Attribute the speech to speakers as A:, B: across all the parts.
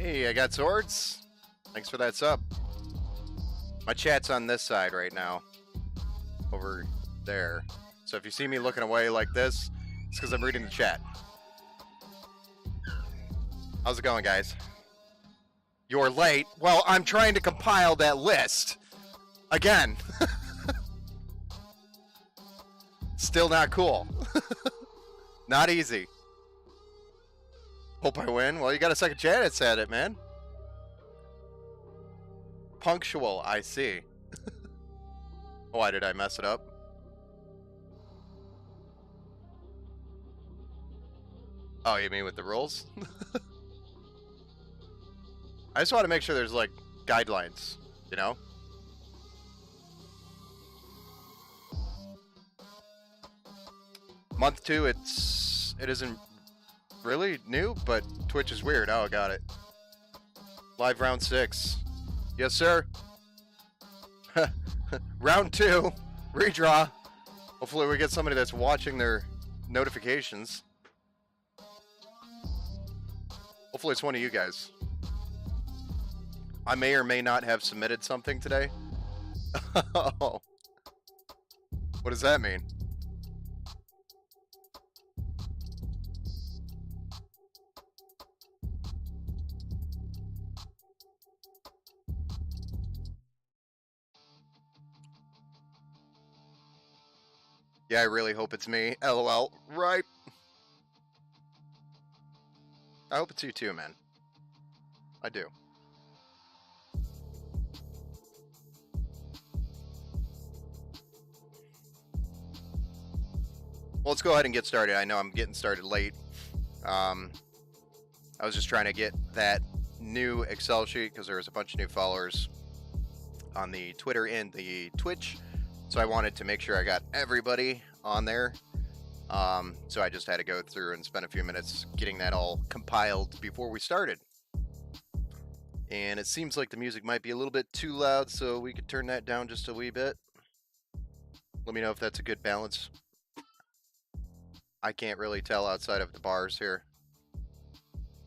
A: Hey, I got swords. Thanks for that sub. My chat's on this side right now. Over there. So if you see me looking away like this, it's because I'm reading the chat. How's it going, guys? You're late. Well, I'm trying to compile that list. Again. Still not cool. Not easy. Hope I win. Well, you got a second chance at it, man. Punctual, I see. Why did I mess it up? Oh, you mean with the rules? I just want to make sure there's like guidelines, you know? Month 2, it isn't really new, but Twitch is weird. Oh, got it. Live round 6. Yes, sir. Round 2. Redraw. Hopefully we get somebody that's watching their notifications. Hopefully it's one of you guys. I may or may not have submitted something today. Oh. What does that mean? Yeah, I really hope it's me. LOL. Right. I hope it's you too, man. I do. Well, let's go ahead and get started. I know I'm getting started late. I was just trying to get that new Excel sheet because there was a bunch of new followers on the Twitter and the Twitch. So I wanted to make sure I got everybody on there. So I just had to go through and spend a few minutes getting that all compiled before we started. And it seems like the music might be a little bit too loud, so we could turn that down just a wee bit. Let me know if that's a good balance. I can't really tell outside of the bars here.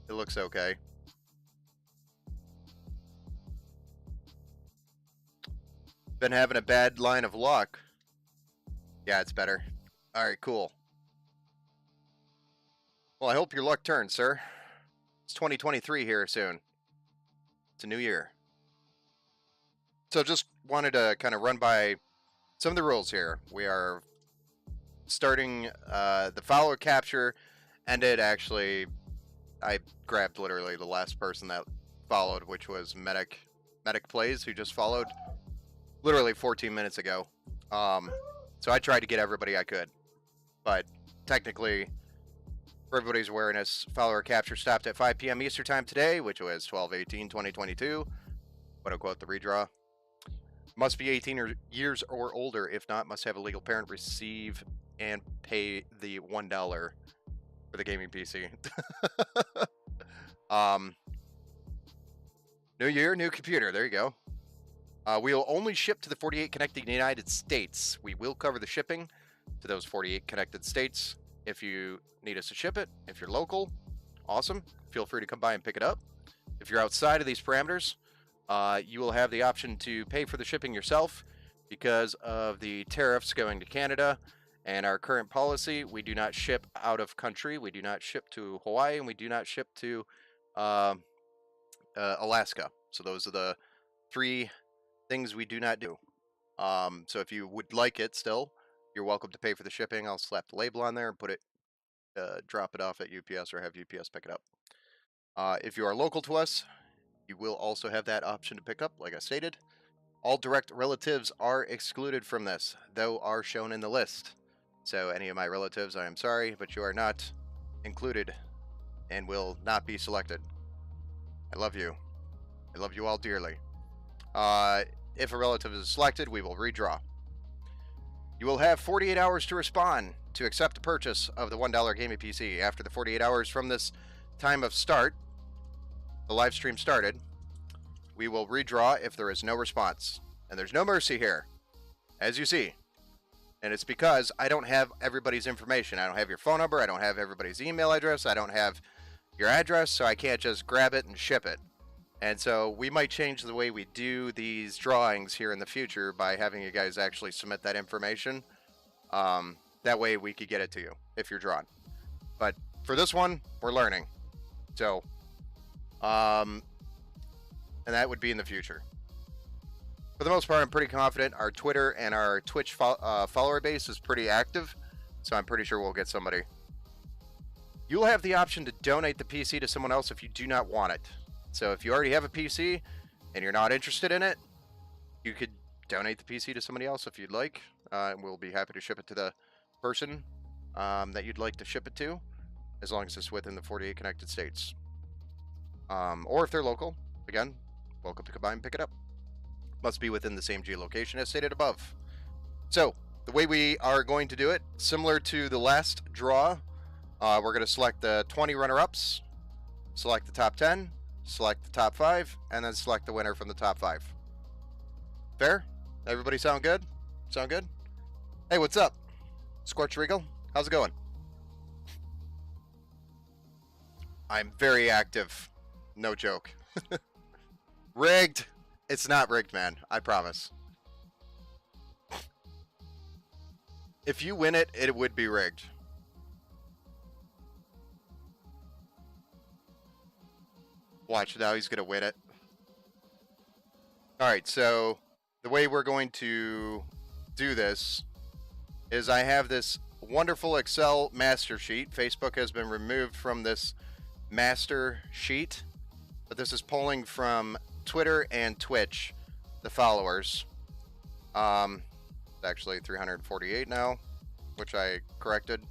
A: It looks okay. Been having a bad line of luck. Yeah, it's better. All right, cool. Well, I hope your luck turns, sir. It's 2023 here soon. It's a new year. So just wanted to kind of run by some of the rules here. We are starting the follower capture ended actually. I grabbed literally the last person that followed, which was Medic Plays, who just followed literally 14 minutes ago. So I tried to get everybody I could, but technically, for everybody's awareness, follower capture stopped at 5 p.m. Eastern time today, which was 12/18/2022. Quote unquote the redraw. Must be 18 years or older. If not, must have a legal parent receive and pay the $1 for the gaming PC. New year, new computer. There you go. We will only ship to the 48 connected United States. We will cover the shipping to those 48 connected states. If you need us to ship it, if you're local, awesome. Feel free to come by and pick it up. If you're outside of these parameters, you will have the option to pay for the shipping yourself because of the tariffs going to Canada and our current policy. We do not ship out of country. We do not ship to Hawaii, and we do not ship to Alaska. So those are the 3 things we do not do. So if you would like it still, you're welcome to pay for the shipping. I'll slap the label on there and put it, drop it off at UPS or have UPS pick it up. If you are local to us, you will also have that option to pick up, like I stated. All direct relatives are excluded from this, though are shown in the list. So any of my relatives, I am sorry, but you are not included and will not be selected. I love you. I love you all dearly. If a relative is selected, we will redraw. You will have 48 hours to respond to accept the purchase of the $1 gaming PC. After the 48 hours from this time of start, the live stream started, we will redraw if there is no response. And there's no mercy here, as you see. And it's because I don't have everybody's information. I don't have your phone number. I don't have everybody's email address. I don't have your address, so I can't just grab it and ship it. And so we might change the way we do these drawings here in the future by having you guys actually submit that information. That way we could get it to you if you're drawn. But for this one, we're learning. So, and that would be in the future. For the most part, I'm pretty confident our Twitter and our Twitch follower base is pretty active. So I'm pretty sure we'll get somebody. You'll have the option to donate the PC to someone else if you do not want it. So if you already have a PC and you're not interested in it, you could donate the PC to somebody else if you'd like. And we'll be happy to ship it to the person that you'd like to ship it to, as long as it's within the 48 connected states. Or if they're local, again, welcome to come by and pick it up. Must be within the same geolocation as stated above. So the way we are going to do it, similar to the last draw, we're going to select the 20 runner-ups, select the top 10, select the top 5, and then select the winner from the top 5. Fair? Everybody sound good? Sound good? Hey, what's up? Scorch Regal? How's it going? I'm very active. No joke. Rigged! It's not rigged, man. I promise. If you win it, it would be rigged. Watch, now he's going to win it. Alright, so the way we're going to do this is I have this wonderful Excel master sheet. Facebook has been removed from this master sheet, but this is pulling from Twitter and Twitch, the followers. It's actually 348 now, which I corrected.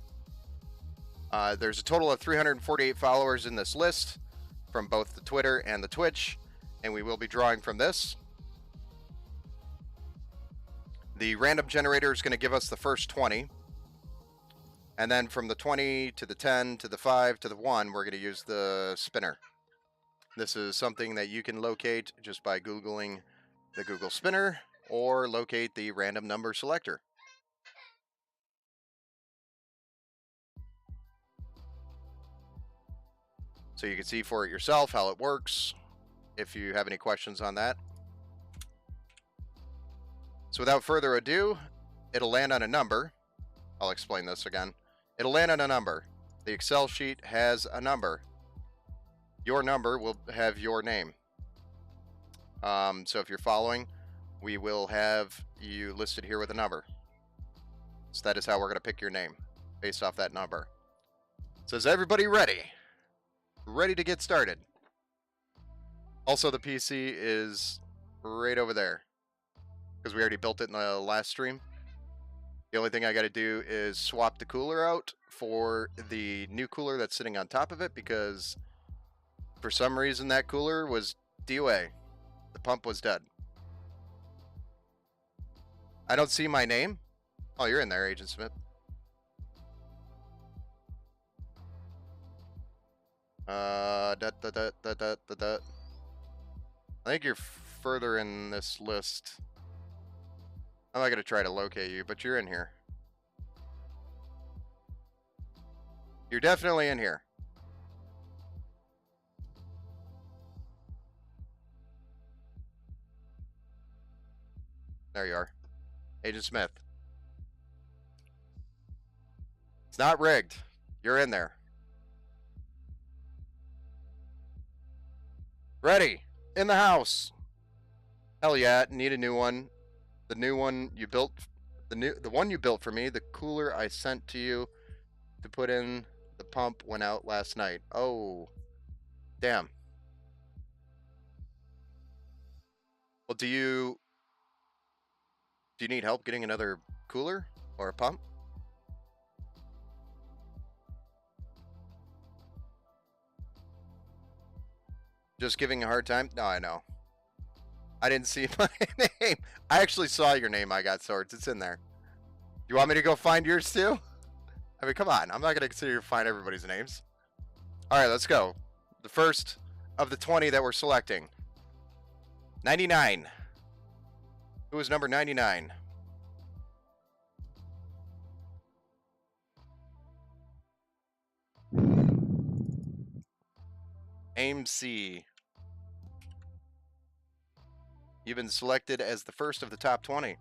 A: There's a total of 348 followers in this list from both the Twitter and the Twitch, and we will be drawing from this. The random generator is going to give us the first 20. And then from the 20 to the 10 to the 5 to the 1, we're going to use the spinner. This is something that you can locate just by Googling the Google spinner or locate the random number selector. So you can see for it yourself how it works if you have any questions on that. So without further ado, it'll land on a number. I'll explain this again. It'll land on a number. The Excel sheet has a number. Your number will have your name. So if you're following, we will have you listed here with a number. So that is how we're going to pick your name, based off that number. So is everybody ready? Ready to get started? Also, the PC is right over there, because we already built it in the last stream. The only thing I got to do is swap the cooler out for the new cooler that's sitting on top of it, because for some reason that cooler was DOA. The pump was dead. I don't see my name. Oh, you're in there, Agent Smith. I think you're further in this list. I'm not going to try to locate you, but you're in here. You're definitely in here. There you are. Agent Smith. It's not rigged. You're in there. Ready. In the house. Hell yeah. Need a new one. The new one you built. The one you built for me. The cooler I sent to you to put in the pump went out last night. Oh. Damn. Well, do you need help getting another cooler or a pump? Just giving a hard time? No, I know. I didn't see my name. I actually saw your name, I Got Swords. It's in there. You want me to go find yours too? I mean, come on. I'm not going to consider you to find everybody's names. All right, let's go. The first of the 20 that we're selecting. 99. Who is number 99? Aim C. You've been selected as the first of the top 20.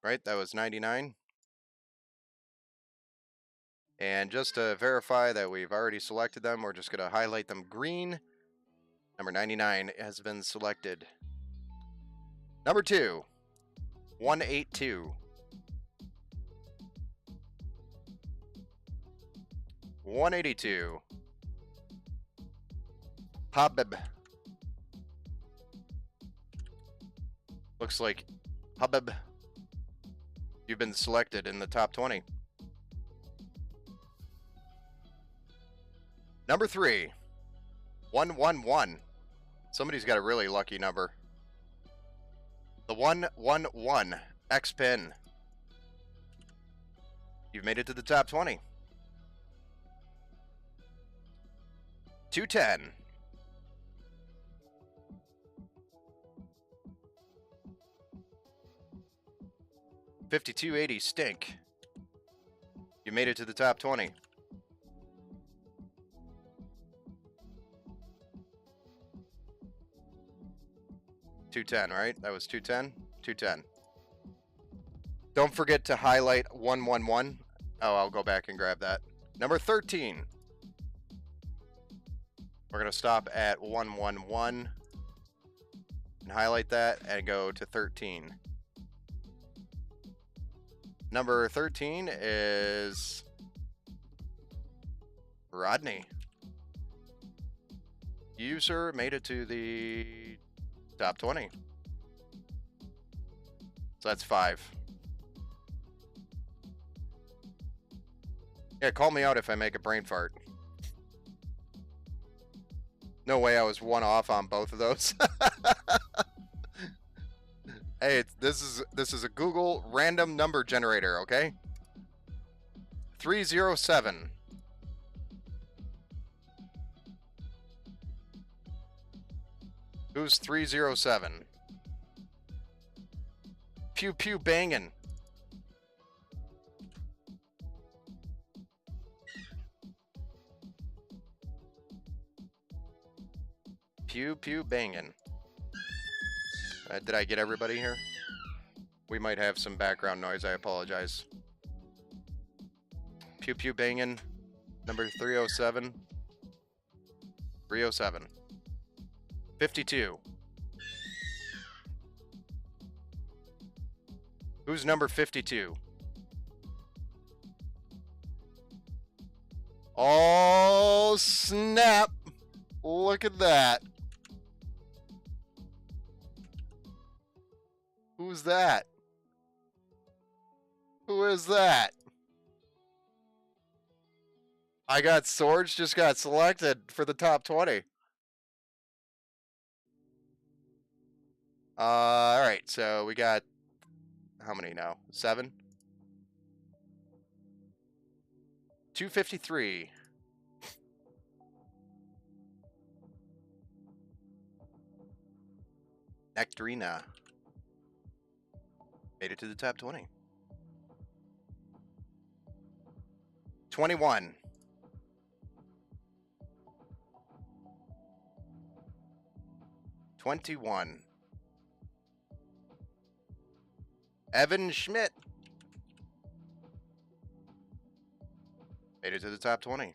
A: Right, that was 99. And just to verify that we've already selected them, we're just going to highlight them green. Number 99 has been selected. Number 2, 182. 182. Habib. Looks like Habib, you've been selected in the top 20. Number 3, 111. Somebody's got a really lucky number. The 111 X-Pin. You've made it to the top 20. 210. 5280 Stink. You made it to the top 20. 210, right? That was 210? 210. Don't forget to highlight 111. Oh, I'll go back and grab that. Number 13. We're going to stop at 111 and highlight that and go to 13. Number 13 is Rodney. You, sir, made it to the top 20. So that's 5. Yeah, call me out if I make a brain fart. No way I was one off on both of those. Hey, this is a Google random number generator, okay? 307. Who's 307? Pew pew bangin'. Pew pew bangin'. Did I get everybody here? We might have some background noise. I apologize. Pew pew bangin'. Number 307. 307. 52. Who's number 52? Oh, snap. Look at that. Who's that? Who is that? I got Swords just got selected for the top 20. All right, so we got how many now? 7? 253. Nectarina. Made it to the top 20. 21. 21. Evan Schmidt. Made it to the top 20.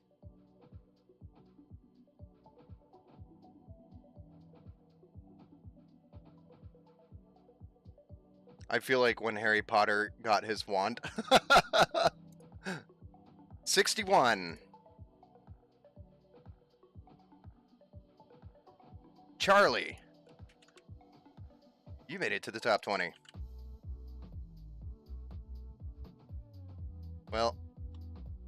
A: I feel like when Harry Potter got his wand. 61. Charlie. You made it to the top 20. Well,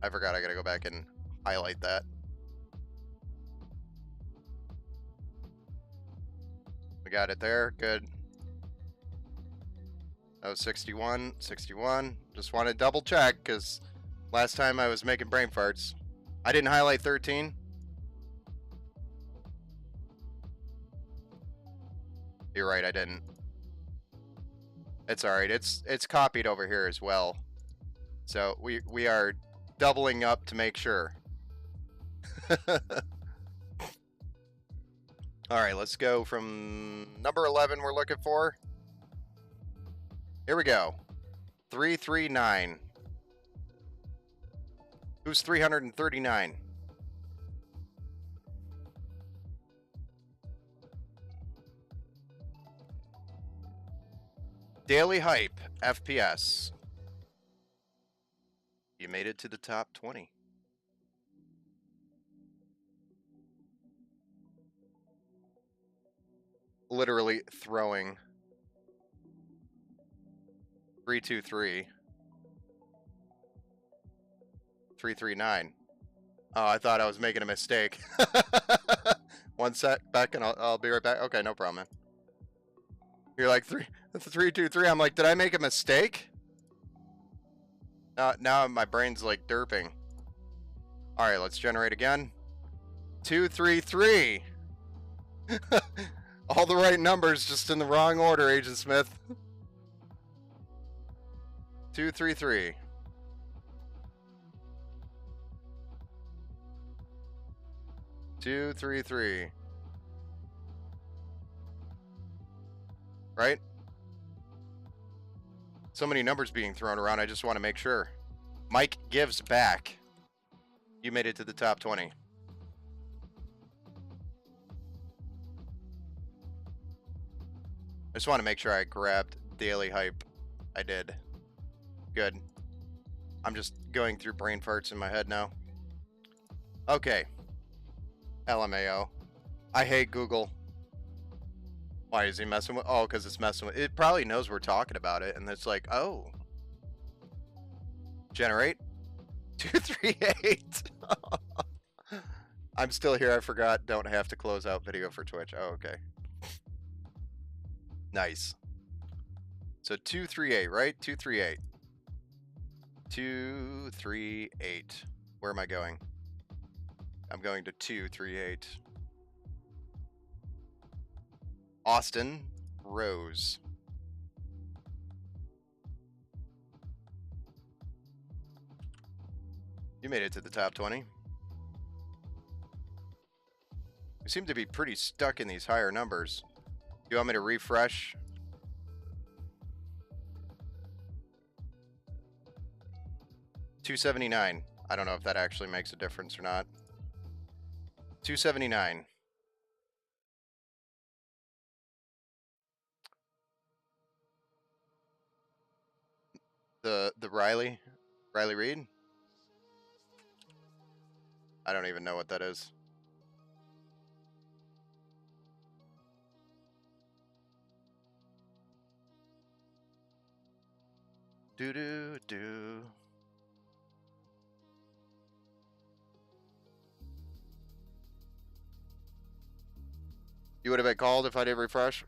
A: I forgot I gotta go back and highlight that. We got it there. Good. That was 61. 61. Just want to double check because last time I was making brain farts. I didn't highlight 13. You're right, I didn't. It's alright. It's copied over here as well. So we are doubling up to make sure. All right, let's go from number 11 we're looking for. Here we go. 339. Who's 339? Daily Hype, FPS. You made it to the top 20. Literally throwing 323. 339. Oh, I thought I was making a mistake. One sec, back, and I'll be right back. Okay, no problem, man. You're like 323. I'm like, did I make a mistake? Now my brain's like derping. All right, let's generate again. 233. All the right numbers, just in the wrong order, Agent Smith. 233. Two, three, three. Right? So many numbers being thrown around, I just want to make sure. Mike Gives Back. You made it to the top 20. I just want to make sure I grabbed Daily Hype. I did. Good. I'm just going through brain farts in my head now. Okay. LMAO. I hate Google. Why is he messing with? Oh, because it's messing with. It probably knows we're talking about it, and it's like, oh. Generate. 238. I'm still here. I forgot. Don't have to close out video for Twitch. Oh, okay. Nice. So 238, right? 238. 238. Where am I going? I'm going to 238. Austin Rose. You made it to the top 20. We seem to be pretty stuck in these higher numbers. Do you want me to refresh? $279. I don't know if that actually makes a difference or not. $279. The Riley Reed? I don't even know what that is. Do. You would have been called if I did refresh?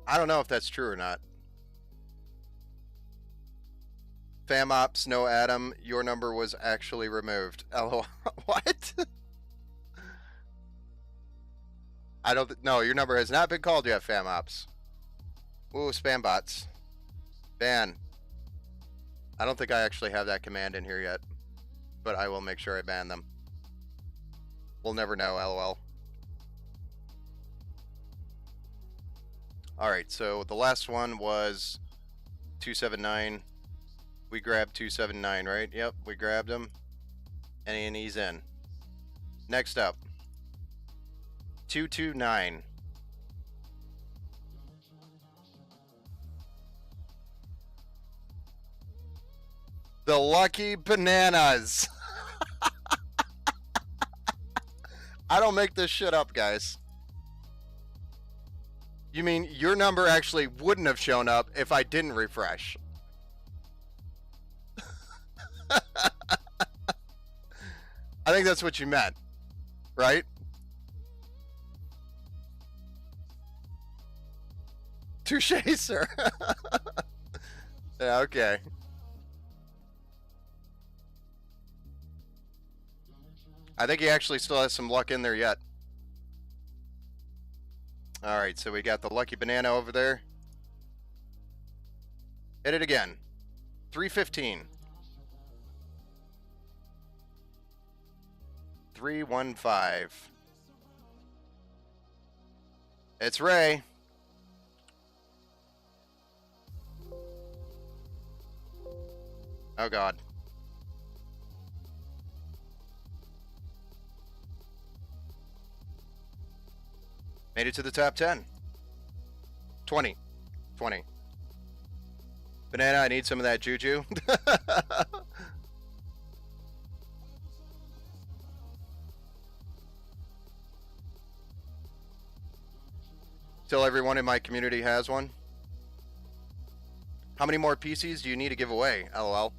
A: I don't know if that's true or not. FamOps, no Adam, your number was actually removed. LOL. What? I don't no, your number has not been called yet, FamOps. Ooh, spam bots. Ban. I don't think I actually have that command in here yet, but I will make sure I ban them. We'll never know, LOL. Alright, so the last one was 279. We grabbed 279, right? Yep, we grabbed him. And he's in. Next up. 229. The Lucky Bananas. I don't make this shit up, guys. You mean your number actually wouldn't have shown up if I didn't refresh? I think that's what you meant, right? Touche, sir. Yeah, okay. I think he actually still has some luck in there yet. Alright, so we got the Lucky Banana over there. Hit it again. 315. 315. It's Ray. Oh, God. Made it to the top 10. 20. 20. Banana, I need some of that juju. Till everyone in my community has one. How many more PCs do you need to give away? LOL.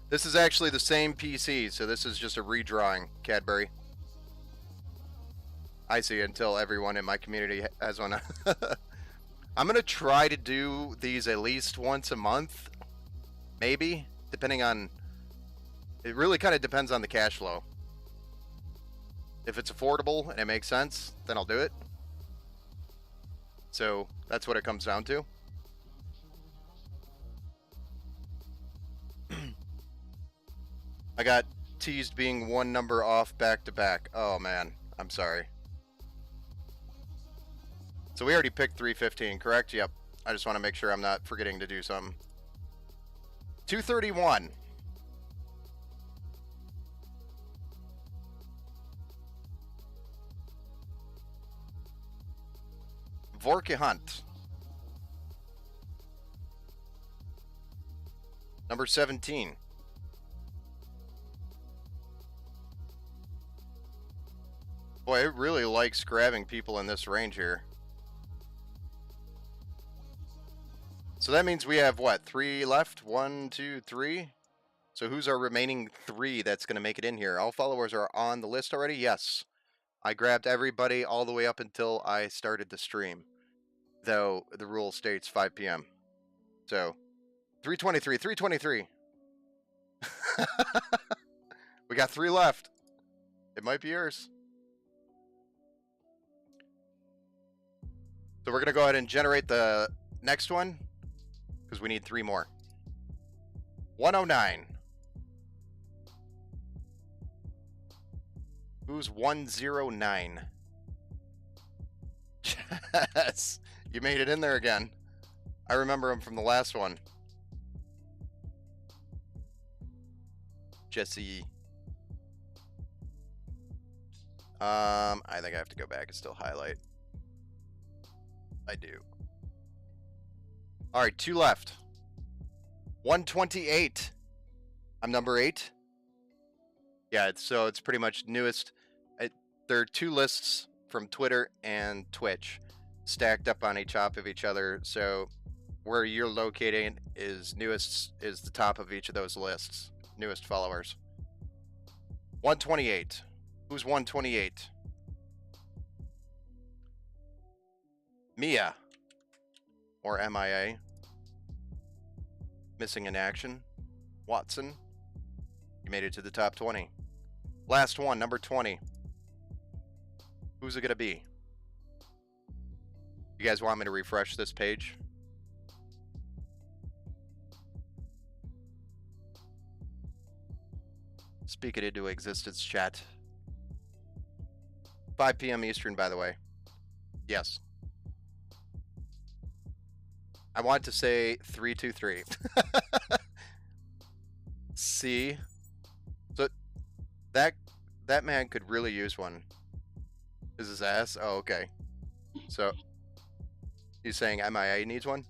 A: This is actually the same PC, so this is just a redrawing, Cadbury. I see, until everyone in my community has one. I'm going to try to do these at least once a month. Maybe, depending on... It really kind of depends on the cash flow. If it's affordable and it makes sense, then I'll do it. So, that's what it comes down to. I got teased being one number off back to back. Oh, man. I'm sorry. So we already picked 315, correct? Yep. I just want to make sure I'm not forgetting to do something. 231. Vorke Hunt. Number 17. Boy, it really likes grabbing people in this range here. So that means we have, what, 3 left? 1, 2, 3? So who's our remaining 3 that's going to make it in here? All followers are on the list already? Yes. I grabbed everybody all the way up until I started the stream. Though the rule states 5 p.m. So, 323, 323. We got 3 left. It might be yours. So we're going to go ahead and generate the next one, because we need 3 more. 109. Who's 109? Yes, you made it in there again. I remember him from the last one. Jesse. I think I have to go back and still highlight. I do. All right, 2 left. 128. I'm number 8. Yeah, it's pretty much newest. There are 2 lists from Twitter and Twitch stacked up on top of each other. So where you're located is newest, is the top of each of those lists. Newest followers. 128. Who's 128? Mia. Or MIA. Missing in action. Watson. You made it to the top 20. Last one, number 20. Who's it going to be? You guys want me to refresh this page? Speak it into existence, chat. 5 p.m. Eastern, by the way. Yes. I want to say 323. See? So that man could really use one. Is his ass? Oh, okay. So he's saying MIA needs one?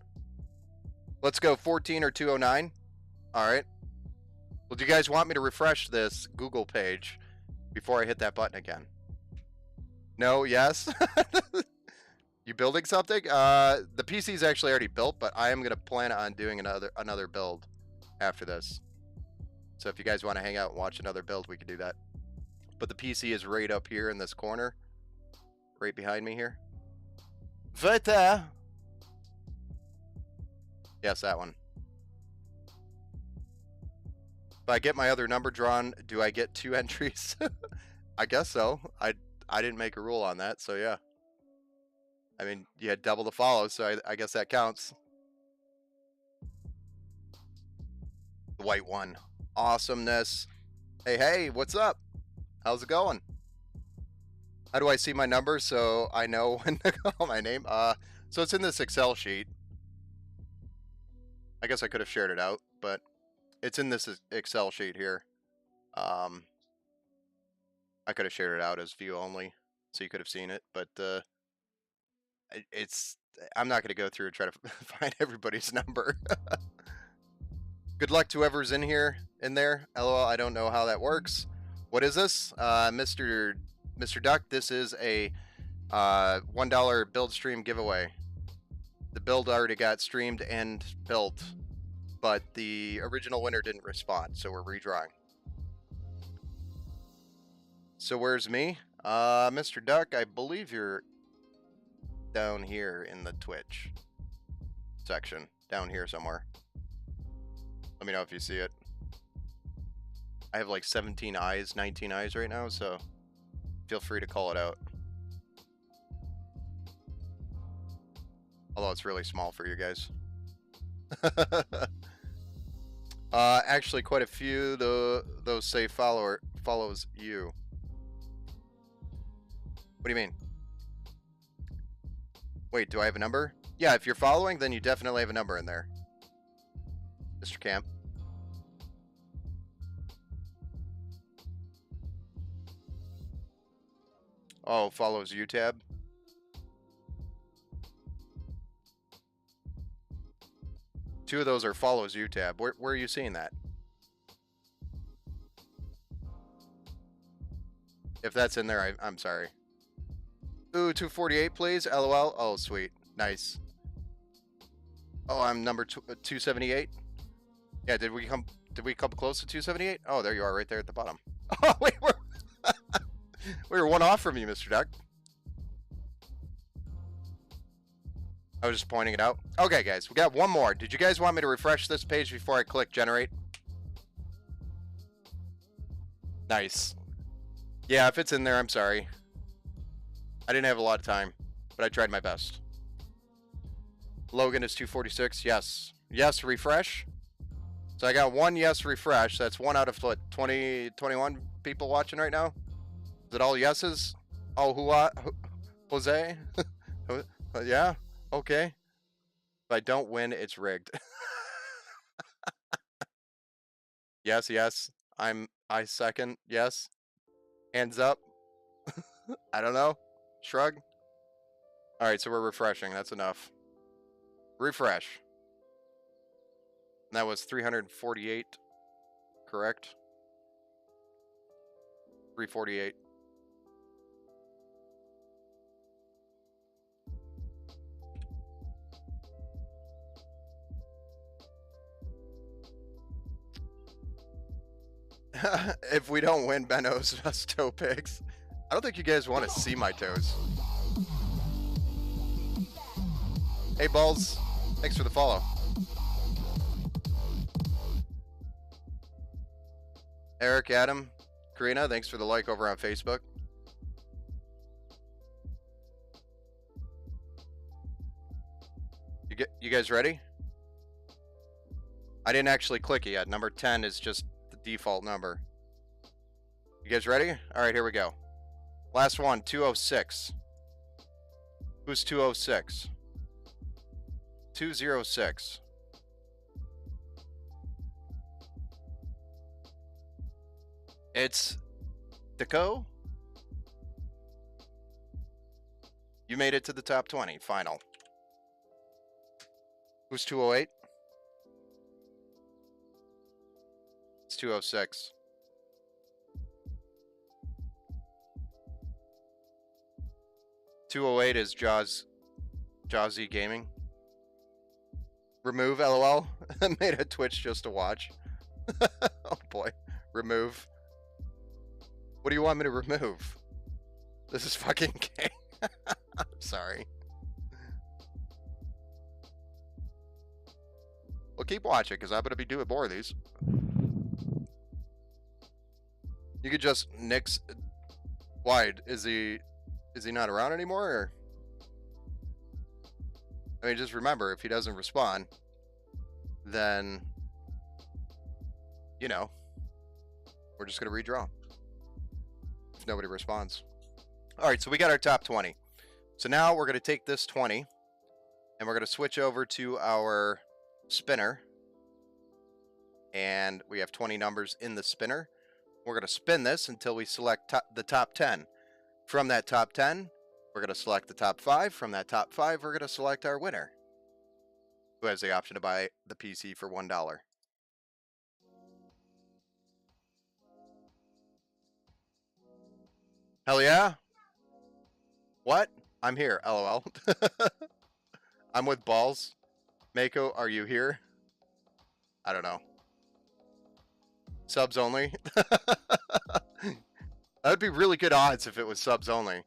A: Let's go 14 or 209. All right. Well, do you guys want me to refresh this Google page before I hit that button again? No? Yes? You building something? The PC is actually already built, but I am going to plan on doing another build after this. So if you guys want to hang out and watch another build, we can do that. But the PC is right up here in this corner. Right behind me here. Right there. Yes, that one. If I get my other number drawn, do I get 2 entries? I guess so. I didn't make a rule on that, so yeah. I mean, you had double the follows, so I guess that counts. The white one. Awesomeness. Hey, what's up? How's it going? How do I see my numbers so I know when to call my name? So it's in this Excel sheet. I guess I could have shared it out, but it's in this Excel sheet here. I could have shared it out as view only, so you could have seen it, but it's. I'm not going to go through and try to find everybody's number. Good luck to whoever's in there. LOL. I don't know how that works. What is this, Mr. Duck? This is a $1 build stream giveaway. The build already got streamed and built, but the original winner didn't respond, so we're redrawing. So where's me? Mr. Duck, I believe you're down here in the Twitch section. Down here somewhere. Let me know if you see it. I have like 17 eyes, 19 eyes right now, so feel free to call it out. Although it's really small for you guys. Actually, quite a few those say follows you. What do you mean? Wait, do I have a number? Yeah, if you're following, then you definitely have a number in there, Mr. Camp. Oh, follows you tab. Two of those are follows you tab. Where are you seeing that? If that's in there, I'm sorry. Ooh, 248, please. LOL. Oh, sweet. Nice. Oh, I'm number 278. Yeah, did we come close to 278? Oh, there you are, right there at the bottom. Oh, wait, we were one off from you, Mr. Duck. I was just pointing it out. Okay, guys, we got one more. Did you guys want me to refresh this page before I click generate? Nice. Yeah, if it's in there, I'm sorry. I didn't have a lot of time, but I tried my best. Logan is 246. Yes. Yes, refresh. So I got one yes refresh. That's one out of what, 20, 21 people watching right now? Is it all yeses? Oh, Jose? Yeah? Okay. If I don't win, it's rigged. Yes. I second. Yes. Hands up. I don't know. Shrug. All right, so we're refreshing. That's enough. Refresh. And that was 348, correct? 348. If we don't win, Benno's best toe picks. I don't think you guys want to see my toes. Hey, Balls. Thanks for the follow. Eric, Adam, Karina, thanks for the like over on Facebook. You guys ready? I didn't actually click it yet. Number 10 is just the default number. You guys ready? All right, here we go. Last one, 206. Who's 206? 206. It's Deco. You made it to the top 20, final. Who's 208? It's 206. $208 is Jawzy Gaming. Remove, LOL. Made a Twitch just to watch. Oh boy. Remove. What do you want me to remove? This is fucking gay. I'm sorry. Well, keep watching, because I'm going to be doing more of these. You could just nix... Why? Is he not around anymore, or... I mean, just remember, if he doesn't respond, then, you know, we're just going to redraw. If nobody responds. All right, so we got our top 20. So now we're going to take this 20 and we're going to switch over to our spinner. And we have 20 numbers in the spinner. We're going to spin this until we select the top 10. From that top 10, we're going to select the top 5. From that top 5, we're going to select our winner, who has the option to buy the PC for $1. Hell yeah. What? I'm here, LOL. I'm with balls. Mako, are you here? I don't know. Subs only? That would be really good odds if it was subs only.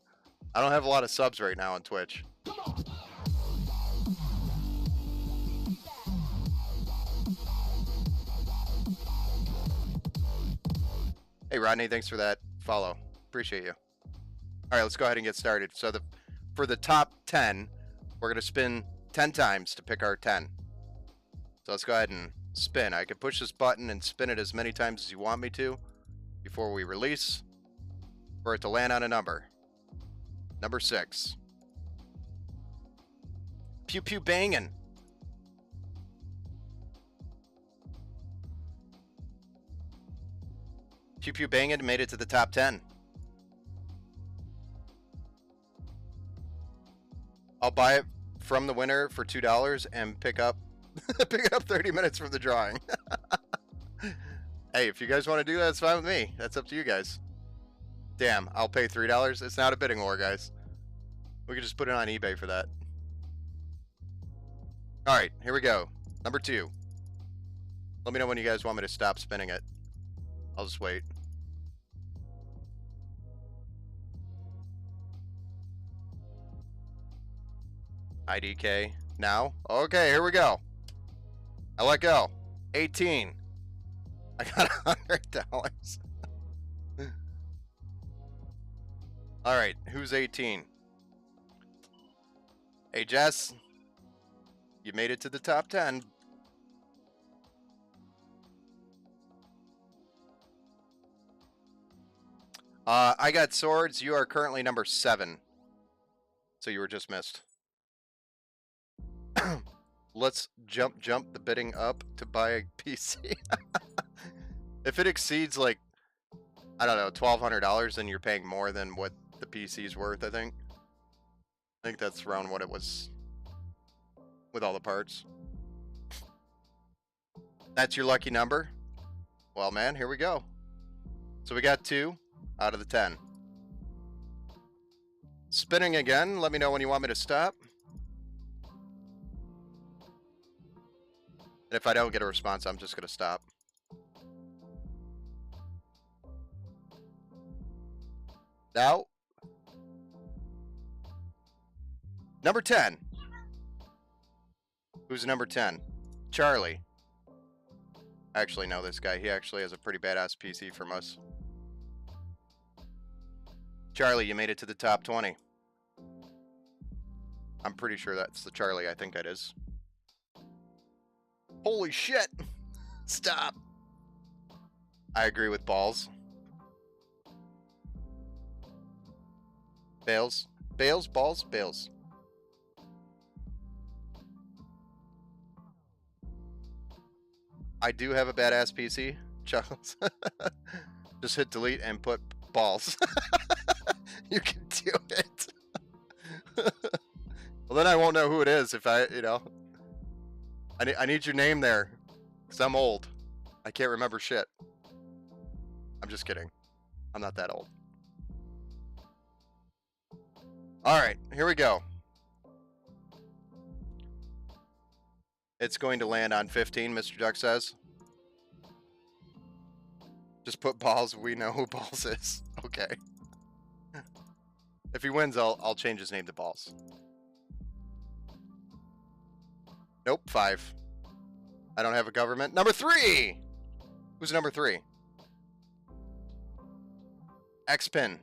A: I don't have a lot of subs right now on Twitch. Hey Rodney, thanks for that follow. Appreciate you. All right, let's go ahead and get started. So for the top 10, we're going to spin 10 times to pick our 10. So let's go ahead and spin. I can push this button and spin it as many times as you want me to before we release for it to land on a number. Number 6. Pew pew bangin'. Pew pew bangin' made it to the top 10. I'll buy it from the winner for $2 and pick up pick it up 30 minutes from the drawing. Hey, if you guys want to do that, it's fine with me. That's up to you guys. Damn, I'll pay $3. It's not a bidding war, guys. We can just put it on eBay for that. All right, here we go. Number 2. Let me know when you guys want me to stop spinning it. I'll just wait. IDK now. Okay, here we go. I let go. 18. I got $100. All right, who's 18? Hey Jess, you made it to the top 10. I got swords. You are currently number 7. So you were just missed. Let's jump the bidding up to buy a PC. If it exceeds like, I don't know, $1,200, then you're paying more than what the PC's worth, I think. I think that's around what it was with all the parts. That's your lucky number? Well, man, here we go. So we got 2 out of the 10. Spinning again. Let me know when you want me to stop. And if I don't get a response, I'm just going to stop. Now, number 10. Who's number 10? Charlie. I actually know this guy. He actually has a pretty badass PC from us. Charlie, you made it to the top 20. I'm pretty sure that's the Charlie I think that is. Holy shit! Stop! I agree with balls. Bales? Bales? Balls? Bales. I do have a badass PC, Charles. Just hit delete and put balls. You can do it. Well, then I won't know who it is if I, you know. I need your name there, because I'm old. I can't remember shit. I'm just kidding. I'm not that old. Alright, here we go. It's going to land on 15, Mr. Duck says. Just put balls, we know who balls is. Okay. If he wins, I'll change his name to balls. Nope, 5. I don't have a government. Number 3! Who's number 3? X-Pin.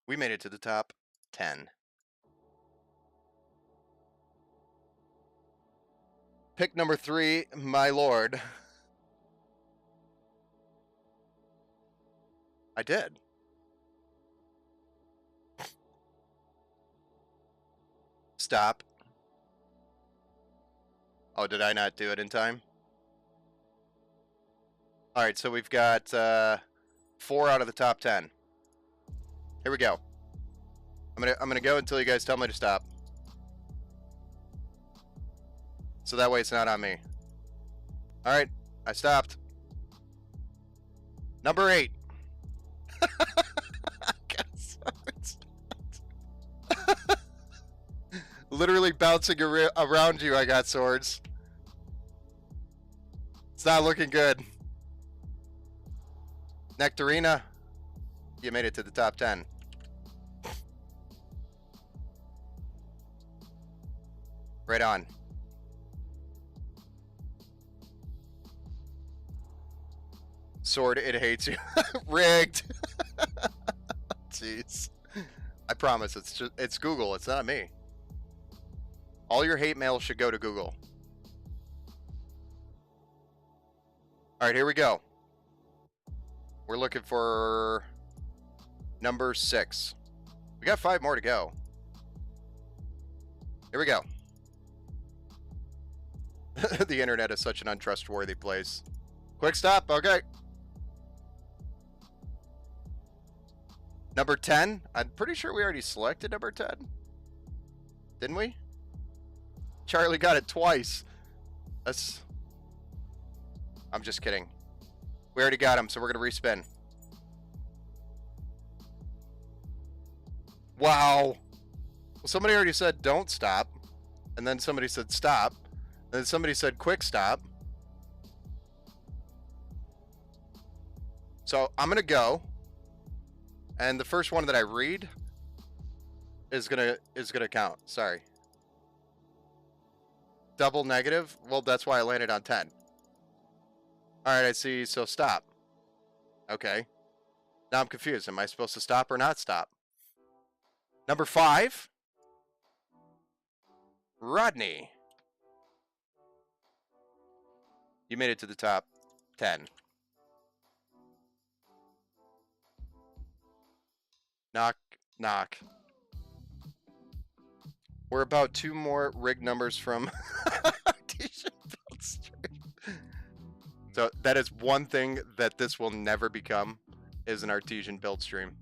A: We made it to the top 10. Pick number 3, my lord. I did. Stop. Oh, did I not do it in time? All right, so we've got 4 out of the top 10. Here we go. I'm gonna go until you guys tell me to stop. So that way it's not on me. All right, I stopped. Number 8. Literally bouncing around you, I got swords. It's not looking good. Nectarina, you made it to the top 10. Right on. Sword, it hates you. Rigged. Jeez. I promise, it's Google, it's not me. All your hate mail should go to Google. All right, here we go. We're looking for number 6. We got 5 more to go. Here we go. The internet is such an untrustworthy place. Quick stop, okay. Number 10. I'm pretty sure we already selected number 10. Didn't we? Charlie got it twice. I'm just kidding. We already got him, so we're going to respin. Wow. Well, somebody already said don't stop. And then somebody said stop. And then somebody said quick stop. So I'm going to go. And the first one that I read is gonna count. Sorry. Double negative? Well, that's why I landed on 10. Alright, I see. So stop. Okay. Now I'm confused. Am I supposed to stop or not stop? Number 5. Rodney. You made it to the top 10. Knock, knock. We're about 2 more rig numbers from Artesian build stream. So that is one thing that this will never become, is an Artesian build stream.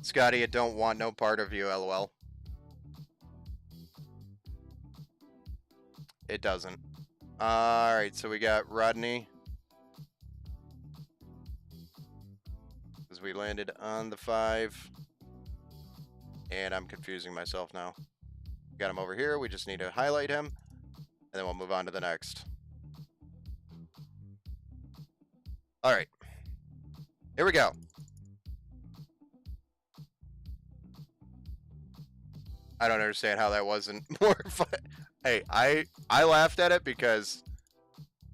A: Scotty, I don't want no part of you, lol. It doesn't. Alright, so we got Rodney. Because we landed on the 5. And I'm confusing myself now. Got him over here. We just need to highlight him. And then we'll move on to the next. Alright. Here we go. I don't understand how that wasn't more fun. Hey, I laughed at it because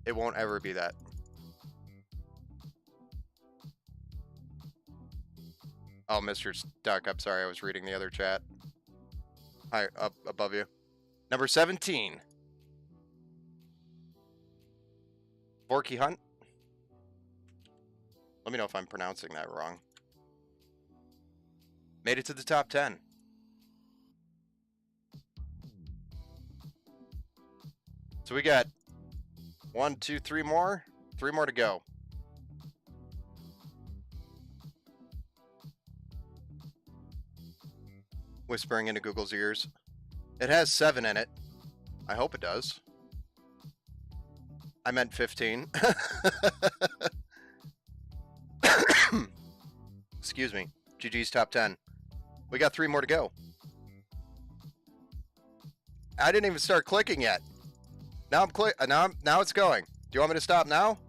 A: it won't ever be that. Oh, Mr. Stuck. I'm sorry, I was reading the other chat. Hi, up above you. Number 17. Vorky Hunt. Let me know if I'm pronouncing that wrong. Made it to the top 10. So we got 1, 2, 3 more. 3 more to go. Whispering into Google's ears. It has 7 in it. I hope it does. I meant 15. Excuse me. GG's top 10. We got 3 more to go. I didn't even start clicking yet. Now now it's going. Do you want me to stop now?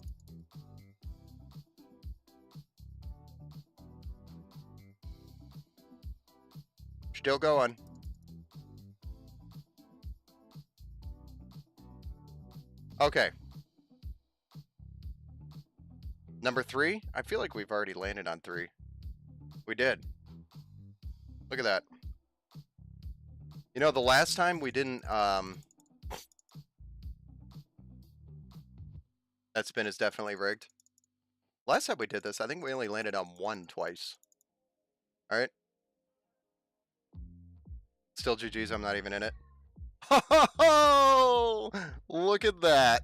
A: Still going. Okay. Number 3? I feel like we've already landed on 3. We did. Look at that. You know, the last time we didn't, that spin is definitely rigged. Last time we did this, I think we only landed on one twice. All right. Still GG's. I'm not even in it. Oh, look at that.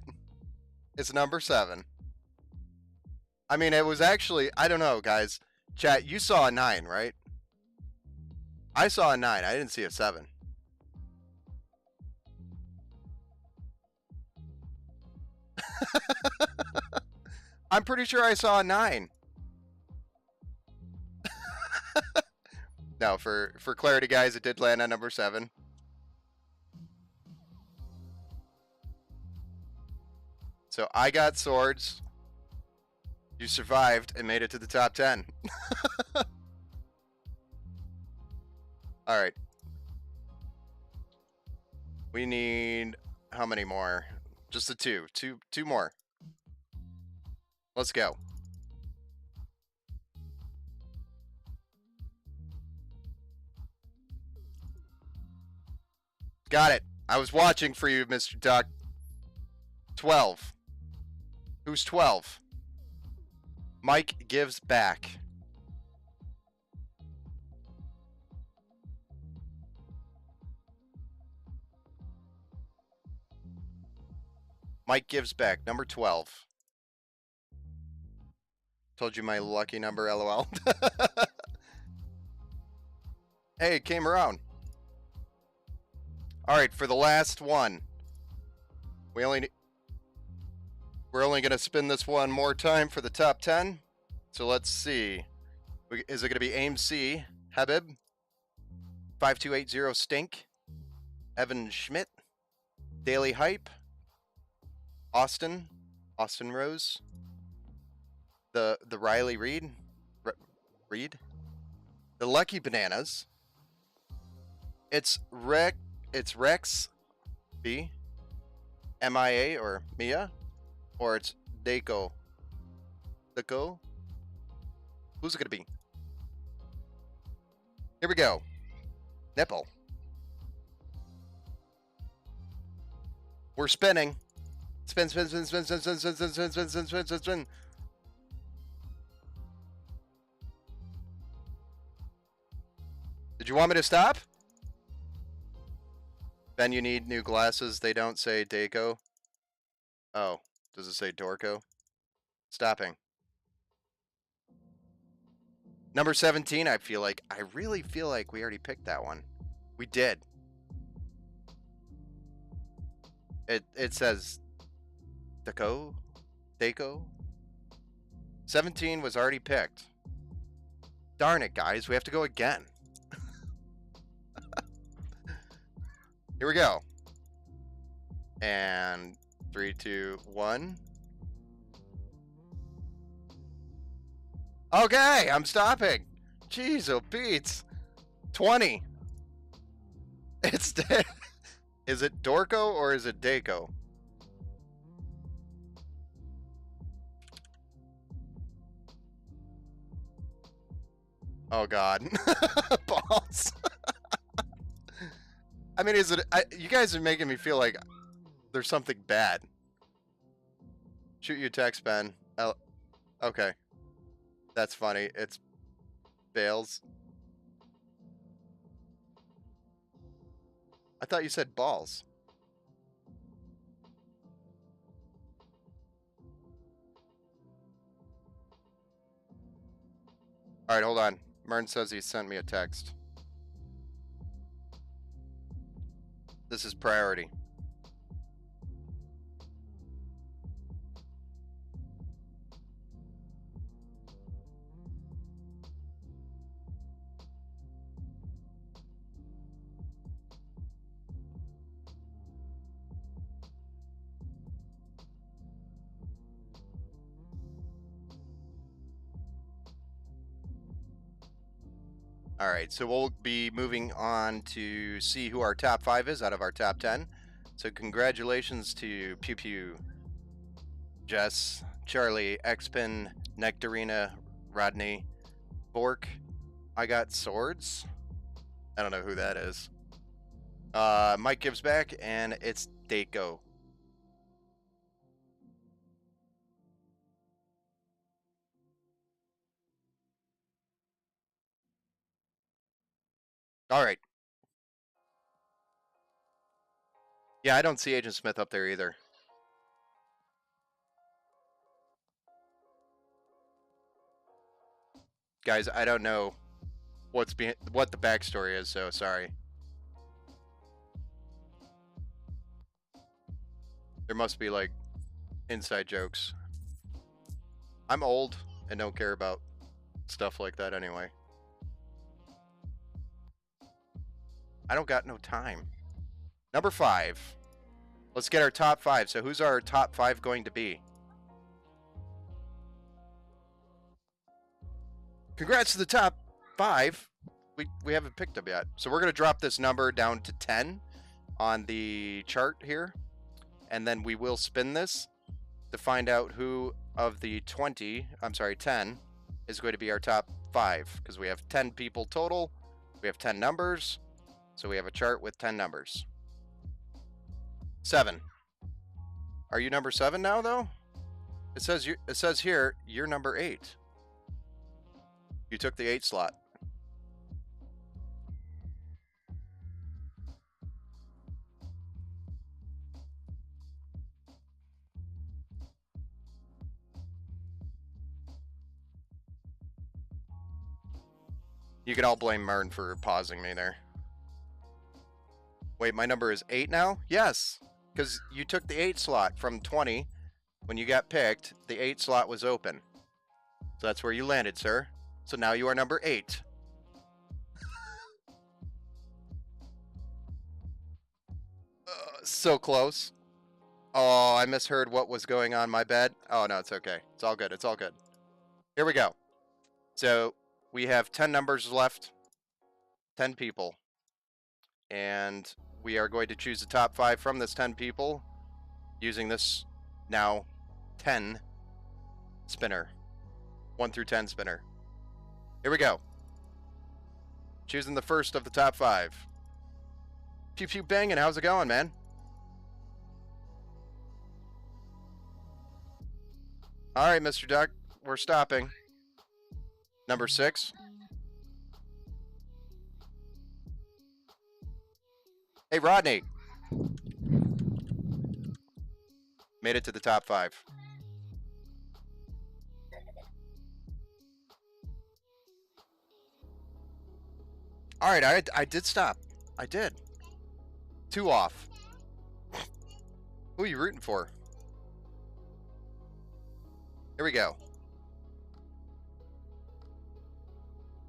A: It's number 7. I mean, it was actually, I don't know, guys. Chat, you saw a 9, right? I saw a 9. I didn't see a 7. I'm pretty sure I saw a 9. No, for clarity, guys, it did land on number 7. So I got swords. You survived and made it to the top 10. All right. We need how many more? Just the two. Two more. Let's go. Got it. I was watching for you, Mr. Duck. 12. Who's 12? Mike gives back. Mike gives back. Number 12. Told you my lucky number, LOL. Hey, it came around. All right, for the last one. We're only going to spin this one more time for the top 10. So let's see. Is it going to be AIM-C, Habib, 5280 Stink, Evan Schmidt, Daily Hype, Austin Rose, the Riley Reed, the Lucky Bananas. It's Rex B, MIA or Mia, or it's Deco. Who's it gonna be? Here we go. Nipple. We're spinning. Spin. Did you want me to stop? Ben, you need new glasses. They don't say Daco. Oh, does it say Dorco? Stopping. Number 17, I really feel like we already picked that one. We did. It says Daco. 17 was already picked. Darn it, guys. We have to go again. Here we go. And 3, 2, 1. Okay, I'm stopping. Jeez, oh Pete's. 20. It's Is it Dorco or is it Daco? Oh God. Balls. I mean, is it? You guys are making me feel like there's something bad. Shoot you a text, Ben. Okay. That's funny. It's Bales. I thought you said balls. All right, hold on. Mern says he sent me a text. This is priority. All right, so we'll be moving on to see who our top 5 is out of our top 10. So congratulations to Pew Pew, Jess, Charlie, Xpin, Nectarina, Rodney, Bork. I got swords. I don't know who that is. Mike gives back, and it's Daco. All right. Yeah, I don't see Agent Smith up there either. Guys, I don't know what the backstory is, so sorry. There must be like inside jokes. I'm old and don't care about stuff like that anyway. I don't got no time. Number 5. Let's get our top 5. So who's our top 5 going to be? Congrats to the top 5. We haven't picked them yet. So we're going to drop this number down to 10 on the chart here. And then we will spin this to find out who of the 10 is going to be our top 5. Because we have 10 people total. We have 10 numbers. So we have a chart with 10 numbers. 7. Are you number 7 now, though? It says here you're number 8. You took the 8 slot. You can all blame Mern for pausing me there. Wait, my number is 8 now? Yes, because you took the 8 slot from 20. When you got picked, the 8 slot was open. So that's where you landed, sir. So now you are number 8. So close. Oh, I misheard what was going on. My bad. Oh, no, it's okay. It's all good. It's all good. Here we go. So we have 10 numbers left. 10 people. And we are going to choose the top 5 from this 10 people using this now 10 spinner. 1 through 10 spinner. Here we go. Choosing the first of the top 5. Pew pew banging. How's it going, man? All right, Mr. Duck. We're stopping. Number 6. Hey, Rodney. Made it to the top 5. All right, I did stop. I did. 2 off. Who are you rooting for? Here we go.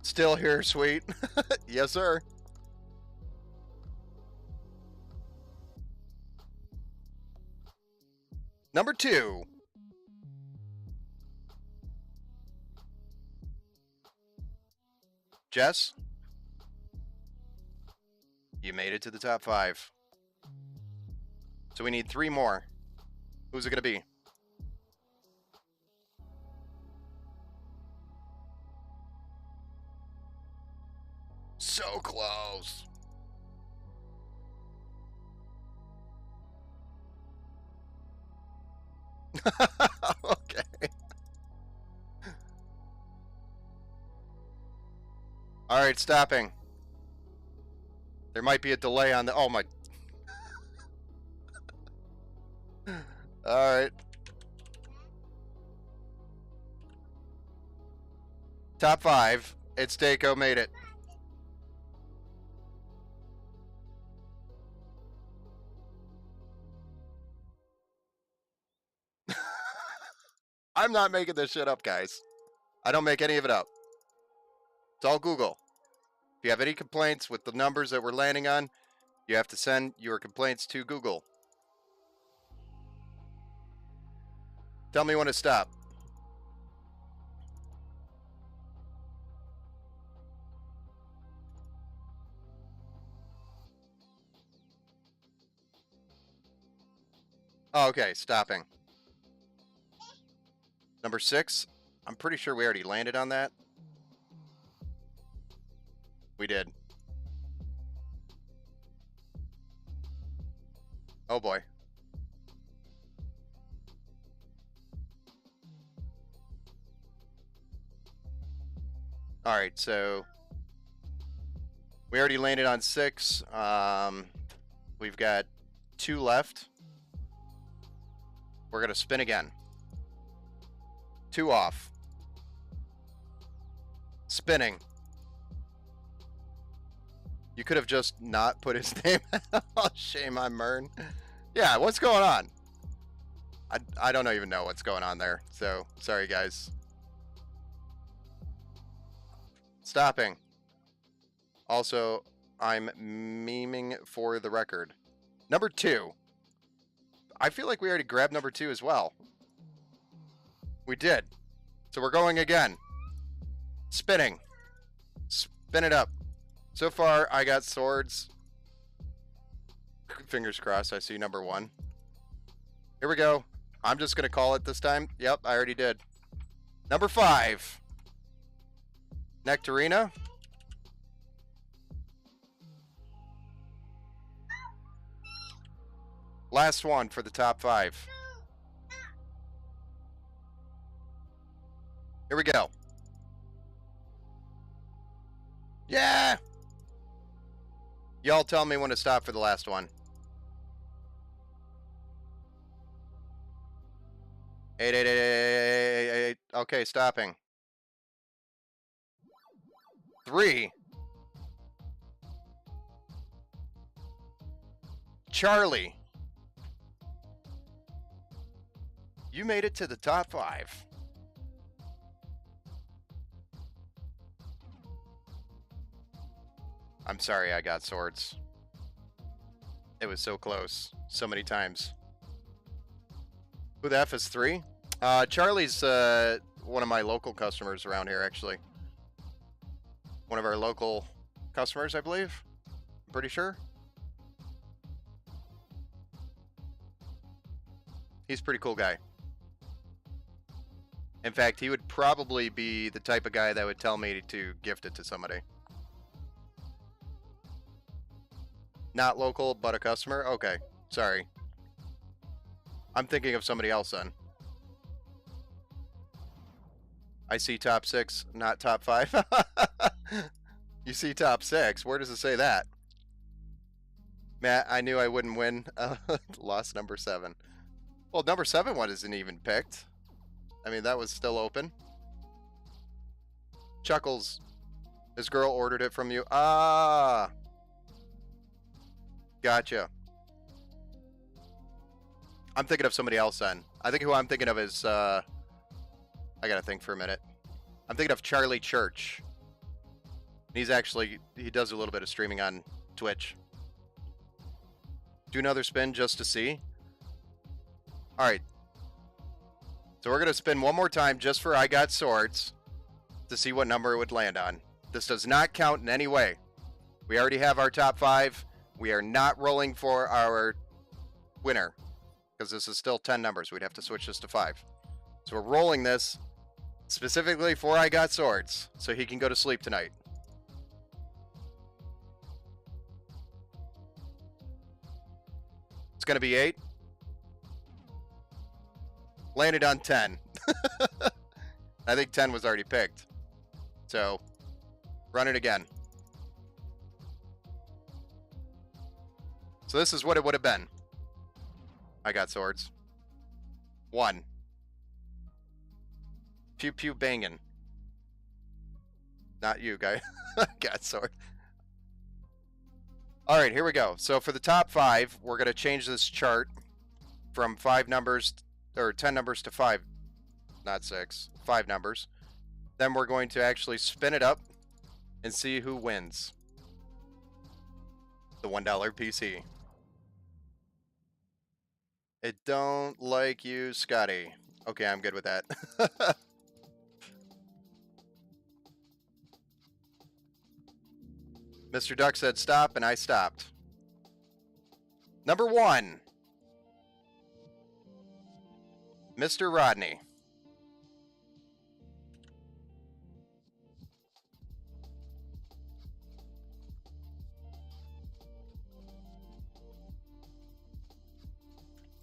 A: Still here, sweet. Yes, sir. Number 2. Jess, you made it to the top 5. So we need 3 more. Who's it going to be? So close. Okay. All right, stopping. There might be a delay on the... Oh, my... All right. Top 5. It's Daco made it. I'm not making this shit up, guys. I don't make any of it up. It's all Google. If you have any complaints with the numbers that we're landing on, you have to send your complaints to Google. Tell me when to stop. Oh, okay, stopping. Number 6. I'm pretty sure we already landed on that. We did. Oh boy. All right, so We already landed on 6. We've got 2 left. We're going to spin again. 2 off. Spinning. You could have just not put his name. Oh, shame on Mern. Yeah, what's going on? I don't even know what's going on there. So, sorry, guys. Stopping. Also, I'm memeing for the record. Number 2. I feel like we already grabbed number 2 as well. We did. So we're going again. Spinning. Spin it up. So far, I got swords. Fingers crossed, I see number 1. Here we go. I'm just going to call it this time. Yep, I already did. Number 5. Nectarina. Last one for the top 5. Here we go. Yeah! Y'all tell me when to stop for the last one. 8, 8, 8, 8, 8, 8, 8. Okay, stopping. 3. Charlie. You made it to the top 5. I'm sorry I got swords. It was so close. So many times. Who the F is 3? Charlie's one of my local customers around here, actually. One of our local customers, I believe. I'm pretty sure. He's a pretty cool guy. In fact, he would probably be the type of guy that would tell me to gift it to somebody. Not local, but a customer? Okay, sorry. I'm thinking of somebody else then. I see top 6, not top 5. You see top 6? Where does it say that? Matt, I knew I wouldn't win. Lost number 7. Well, number 7 one isn't even picked. I mean, that was still open. Chuckles. His girl ordered it from you. Ah. Gotcha. I'm thinking of somebody else then. I think who I'm thinking of is, I gotta think for a minute. I'm thinking of Charlie Church. He's actually, he does a little bit of streaming on Twitch. Do another spin just to see. Alright. So we're gonna spin one more time just for I Got Swords to see what number it would land on. This does not count in any way. We already have our top 5. We are not rolling for our winner because this is still 10 numbers. We'd have to switch this to 5. So we're rolling this specifically for I Got Swords so he can go to sleep tonight. It's going to be 8. Landed on 10. I think 10 was already picked. So run it again. So this is what it would have been. I Got Swords. 1. Pew pew bangin'. Not you, guy. Got sword. Alright, here we go. So for the top 5, we're going to change this chart from 5 numbers, or 10 numbers to 5. Not 6. 5 numbers. Then we're going to actually spin it up and see who wins. The $1 PC. It don't like you, Scotty. Okay, I'm good with that. Mr. Duck said stop, and I stopped. Number 1. Mr. Rodney.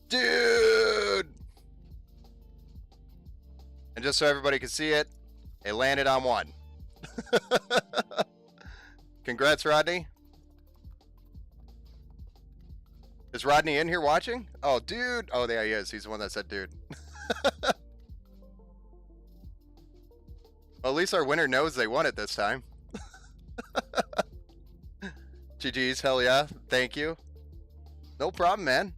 A: Dude! And just so everybody can see it, it landed on 1. Congrats, Rodney. Is Rodney in here watching? Oh, dude. Oh, there he is. He's the one that said dude. Well, at least our winner knows they won it this time. GG's, hell yeah. Thank you. No problem, man.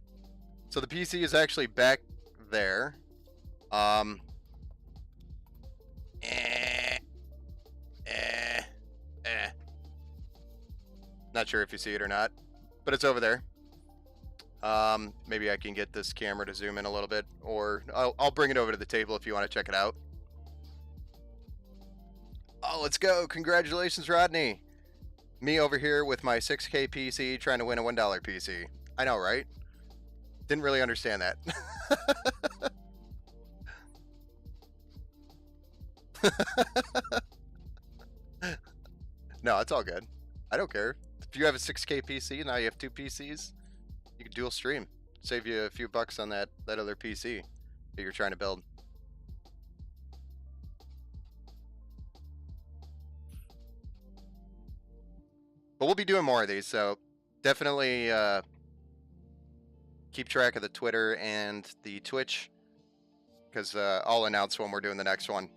A: So the PC is actually back there. Not sure if you see it or not, but it's over there. Maybe I can get this camera to zoom in a little bit, or I'll bring it over to the table if you want to check it out. Oh, let's go. Congratulations, Rodney. Me over here with my 6K PC trying to win a $1 PC. I know, right? Didn't really understand that. No, it's all good. I don't care. If you have a 6K PC, now you have 2 PCs, you can dual stream. Save you a few bucks on that other PC that you're trying to build. But we'll be doing more of these, so definitely keep track of the Twitter and the Twitch, because I'll announce when we're doing the next one.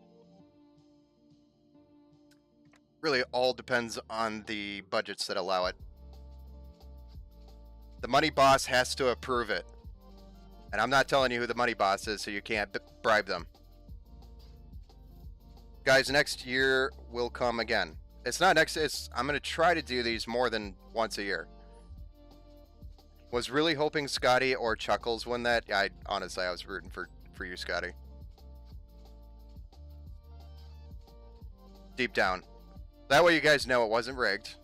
A: Really all depends on the budgets that allow it. The money boss has to approve it. And I'm not telling you who the money boss is, so you can't bribe them. Guys, next year will come again. It's not next, I'm going to try to do these more than once a year. Was really hoping Scotty or Chuckles win that. Honestly, I was rooting for you, Scotty. Deep down. That way you guys know it wasn't rigged.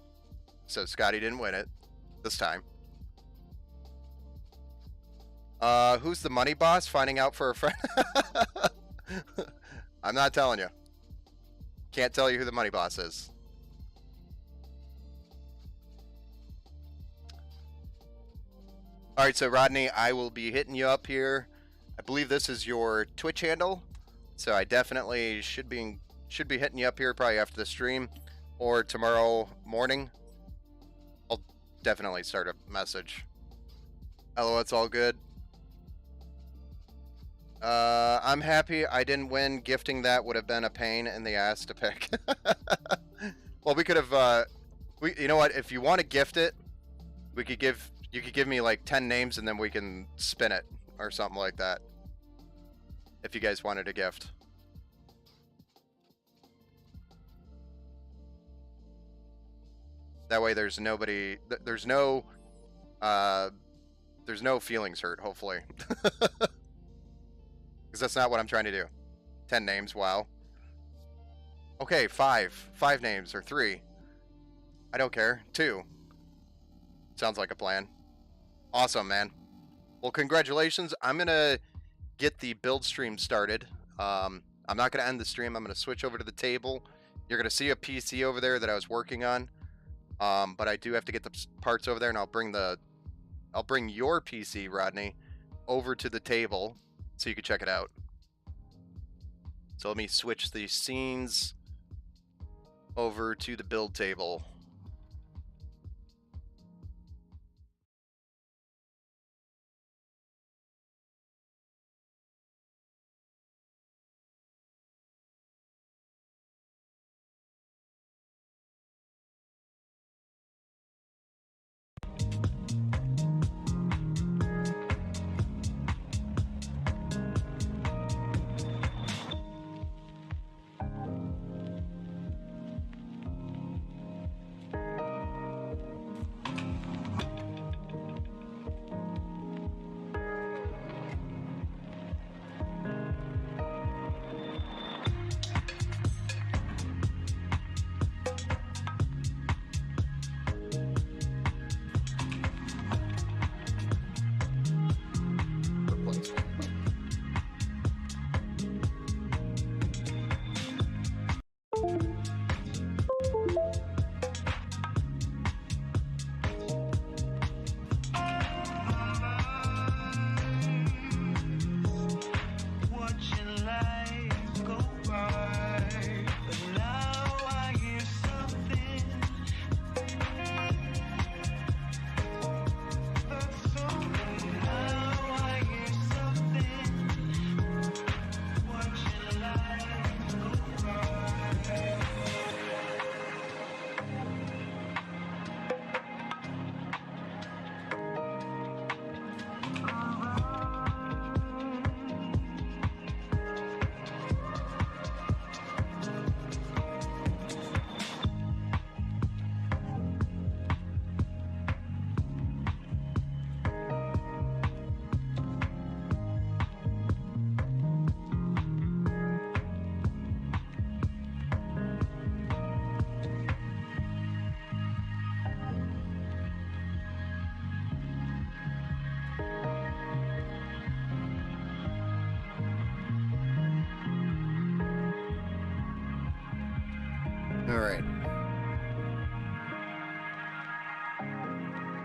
A: So Scotty didn't win it this time. Who's the money boss? Finding out for a friend. I'm not telling you. Can't tell you who the money boss is. Alright, so Rodney, I will be hitting you up here. I believe this is your Twitch handle. So I definitely should be hitting you up here probably after the stream or tomorrow morning. I'll definitely start a message. Hello, it's all good. I'm happy I didn't win. Gifting that would have been a pain in the ass to pick. Well, we could have, you know what? If you want to gift it, you could give me like 10 names and then we can spin it or something like that. If you guys wanted a gift. That way there's nobody, there's no feelings hurt, hopefully. Because that's not what I'm trying to do. 10 names, wow. Okay, 5 names, or 3. I don't care. 2. Sounds like a plan. Awesome, man. Well, congratulations. I'm going to get the build stream started. I'm not going to end the stream. I'm going to switch over to the table. You're going to see a PC over there that I was working on. But I do have to get the parts over there, and I'll bring your PC, Rodney, over to the table so you can check it out. So let me switch the scenes over to the build table.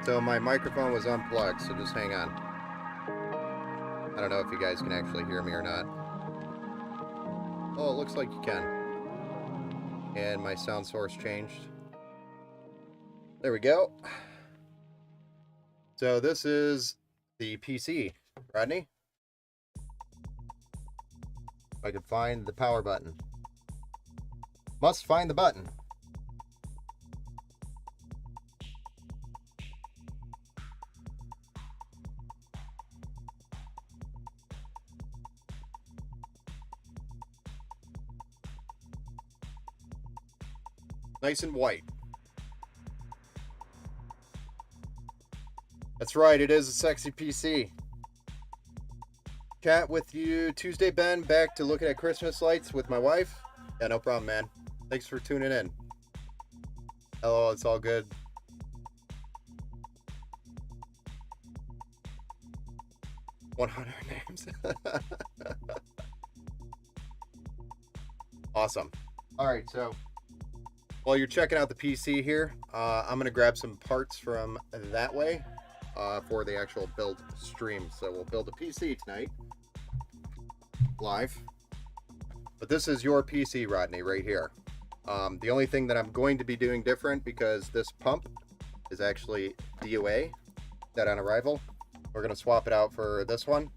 A: So my microphone was unplugged, so just hang on. I don't know if you guys can actually hear me or not. Oh, it looks like you can. And my sound source changed. There we go. So this is the PC, Rodney. If I could find the power button. Must find the button. Nice and white. That's right, it is a sexy PC. Chat with you Tuesday, Ben. Back to looking at Christmas lights with my wife. Yeah, no problem, man. Thanks for tuning in. Hello, it's all good. $100 names. Awesome. All right, so while you're checking out the PC here, I'm going to grab some parts from that way for the actual build stream. So we'll build a PC tonight, live. But this is your PC, Rodney, right here. The only thing that I'm going to be doing different, because this pump is actually DOA, dead on arrival. We're going to swap it out for this one.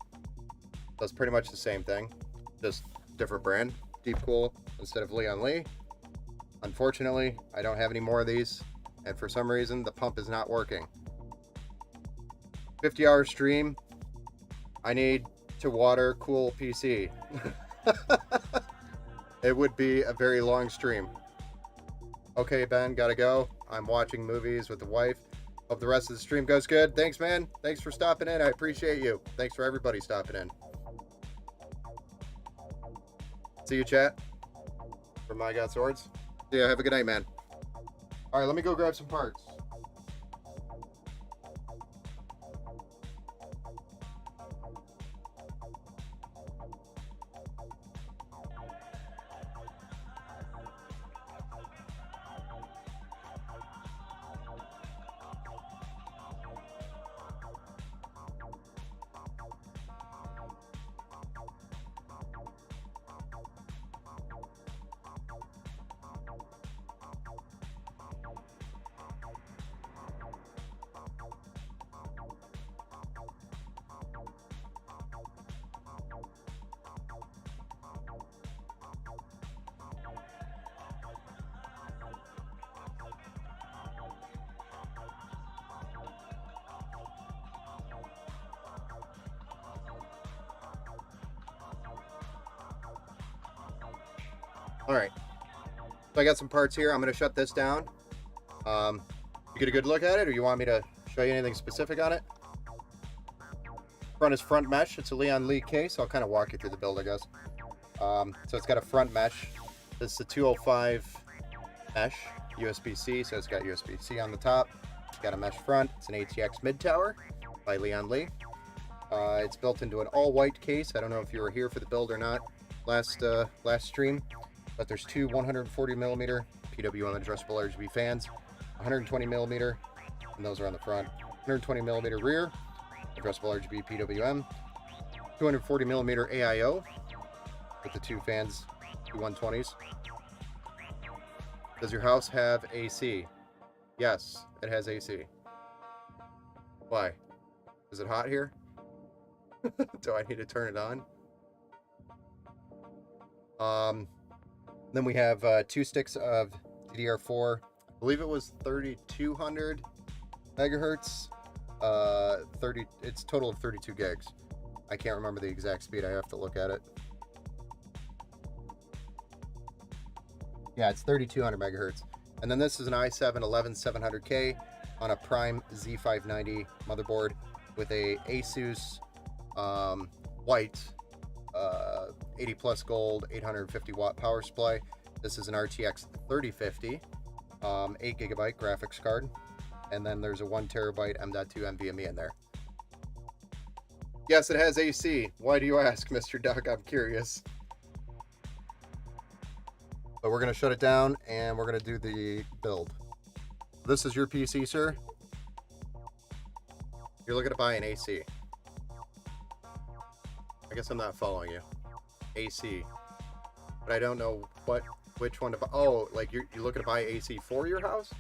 A: So it's pretty much the same thing, just different brand. Deep Cool instead of Leon Lee. Unfortunately, I don't have any more of these, and for some reason the pump is not working. 50-hour stream. I need to water cool PC. It would be a very long stream. Okay, Ben, gotta go. I'm watching movies with the wife. Hope the rest of the stream goes good. Thanks, man. Thanks for stopping in. I appreciate you. Thanks for everybody stopping in. See you, chat. From My Got Swords. Yeah, have a good night, man. All right, let me go grab some parts. All right, so I got some parts here. I'm going to shut this down. You get a good look at it, or you want me to show you anything specific on it? Front is front mesh. It's a Leon Lee case. I'll kind of walk you through the build, I guess. So it's got a front mesh. This is a 205 mesh, USB-C, so it's got USB-C on the top. It's got a mesh front. It's an ATX mid tower by Leon Lee. It's built into an all-white case. I don't know if you were here for the build or not last stream. But there's two 140mm PWM adjustable RGB fans, 120mm, and those are on the front, 120mm rear, addressable RGB PWM, 240mm AIO with the two fans, two 120s. Does your house have AC? Yes, it has AC. Why? Is it hot here? Do I need to turn it on? Then we have 2 sticks of DDR4. I believe it was 3200 megahertz. It's a total of 32 gigs. I can't remember the exact speed. I have to look at it. Yeah, it's 3200 megahertz. And then this is an i7-11700K on a Prime Z590 motherboard with a Asus white 80 plus gold 850 watt power supply. This is an RTX 3050 8 gigabyte graphics card, and then there's a 1 terabyte M.2 NVMe in there. Yes, it has AC. Why do you ask, Mr. Duck? I'm curious. But we're going to shut it down and we're going to do the build. This is your PC, sir.
B: You're looking to buy an AC. I guess I'm not following you. AC. But I don't know which one to buy. Oh, like you're looking to buy AC for your house?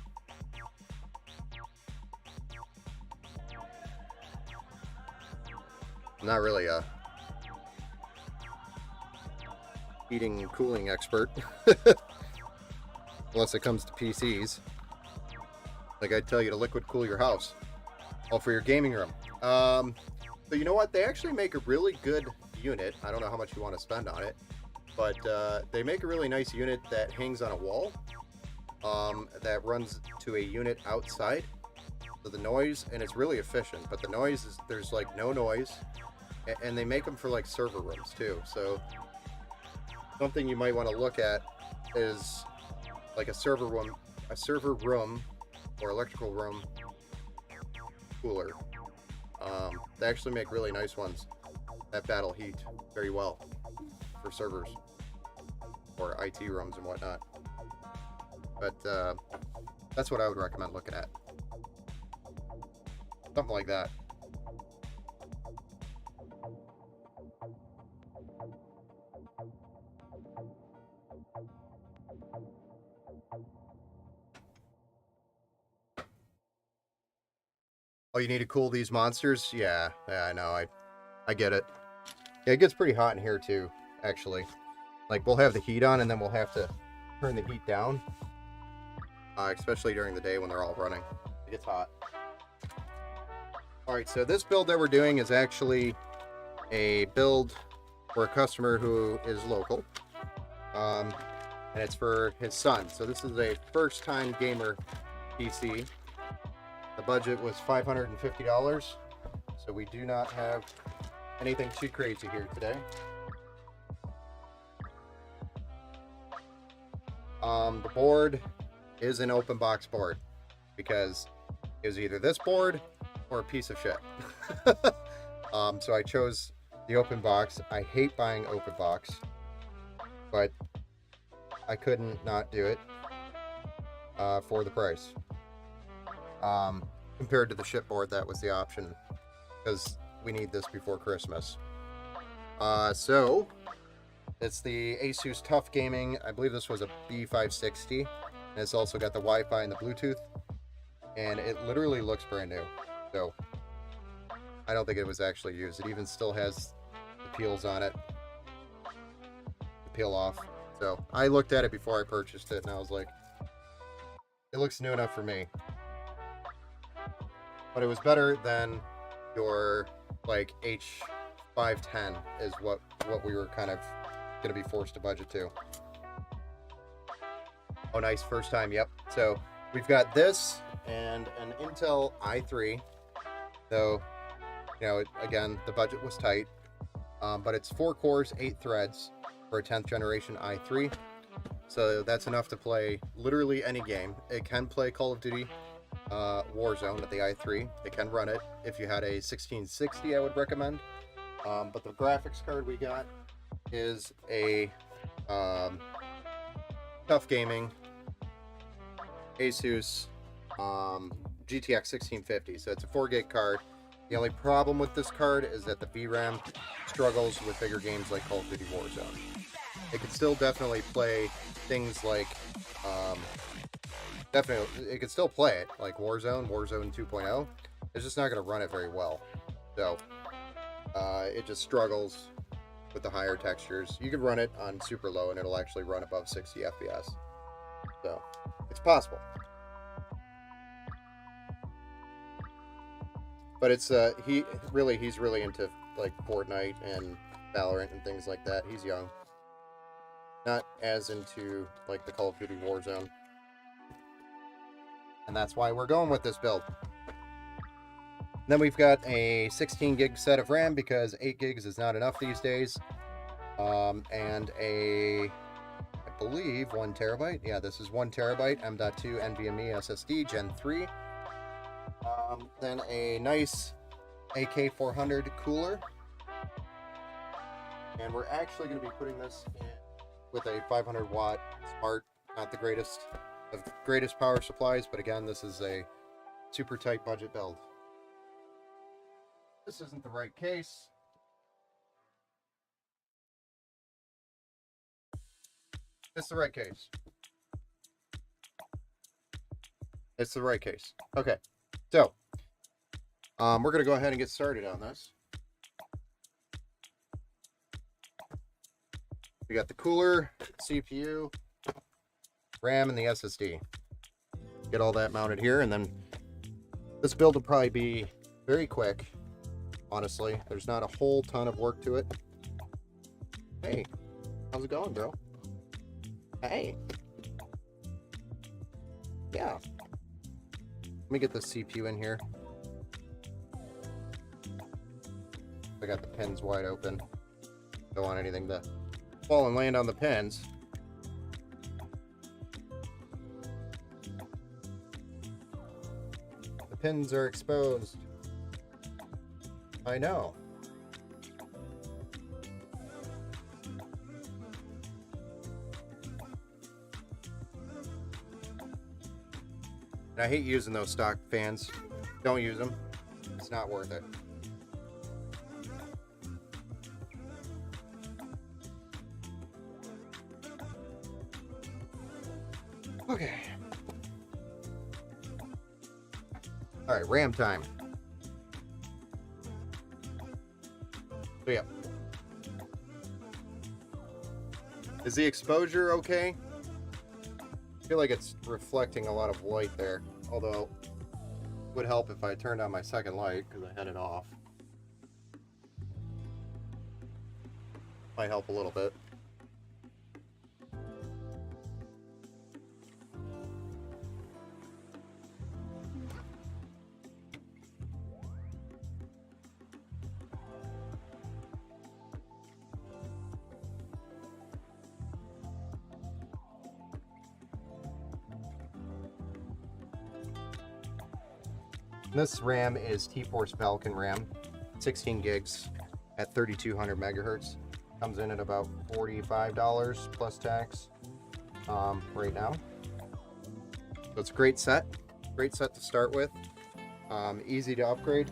B: I'm not really a heating and cooling expert. Unless it comes to PCs. Like I'd tell you to liquid cool your house. Oh, for your gaming room. So you know what? They actually make a really good unit. I don't know how much you want to spend on it, but they make a really nice unit that hangs on a wall. That runs to a unit outside. So the noise, and it's really efficient, but the noise is, there's like no noise, and they make them for like server rooms too. So something you might want to look at is like a server room or electrical room cooler. They actually make really nice ones that battle heat very well for servers or IT rooms and whatnot. But that's what I would recommend looking at. Something like that. Oh, you need to cool these monsters? Yeah, I know. I get it. Yeah, it gets pretty hot in here too, actually. Like, we'll have the heat on, and then we'll have to turn the heat down. Especially during the day when they're all running. It gets hot. Alright, so this build that we're doing is actually a build for a customer who is local. And it's for his son. So this is a first-time gamer PC. The budget was $550, so we do not have anything too crazy here today. The board is an open box board because it was either this board or a piece of shit. So I chose the open box. I hate buying open box, but I couldn't not do it for the price. Compared to the shipboard, that was the option because we need this before Christmas. So it's the Asus Tough Gaming. I believe this was a B560, and it's also got the Wi-Fi and the Bluetooth, and it literally looks brand new. So I don't think it was actually used. It even still has the peels on it, the peel off. So I looked at it before I purchased it, and I was like, it looks new enough for me. But it was better than your like H510 is what we were kind of going to be forced to budget to. Oh, nice. First time. Yep. So we've got this and an Intel i3. So, you know, again, the budget was tight. But it's 4 cores, 8 threads for a 10th generation i3. So that's enough to play literally any game. It can play Call of Duty Warzone at the i3. It can run it. If you had a 1660, I would recommend. But the graphics card we got is a Tough Gaming Asus GTX 1650. So it's a 4 gig card. The only problem with this card is that the VRAM struggles with bigger games like Call of Duty Warzone. It can still definitely play things like it could still play it, like Warzone 2.0. It's just not going to run it very well. So, it just struggles with the higher textures. You could run it on super low and it'll actually run above 60 FPS. So, it's possible. But it's, he's really into, like, Fortnite and Valorant and things like that. He's young. Not as into, like, the Call of Duty Warzone. And that's why we're going with this build. Then we've got a 16 gig set of RAM because 8 gigs is not enough these days. And I believe 1 terabyte. Yeah, this is 1 terabyte M.2 NVMe SSD Gen 3. Then a nice AK400 cooler. And we're actually going to be putting this in with a 500 watt smart, not the greatest power supplies, but again, this is a super tight budget build. This isn't the right case. It's the right case. It's the right case. Okay. So, we're going to go ahead and get started on this. We got the cooler, CPU, RAM, and the SSD. Get all that mounted here, and then this build will probably be very quick. Honestly, there's not a whole ton of work to it. Hey, how's it going, bro? Hey. Yeah. Let me get the CPU in here. I got the pins wide open. Don't want anything to fall and land on the pins. The pins are exposed. I know. And I hate using those stock fans. Don't use them. It's not worth it. Okay. All right, RAM time. So yeah. Is the exposure okay? I feel like it's reflecting a lot of light there. Although, it would help if I turned on my second light because I had it off. Might help a little bit. This RAM is T-Force Falcon RAM, 16 gigs at 3200 megahertz. Comes in at about $45 plus tax right now. So it's a great set to start with. Easy to upgrade.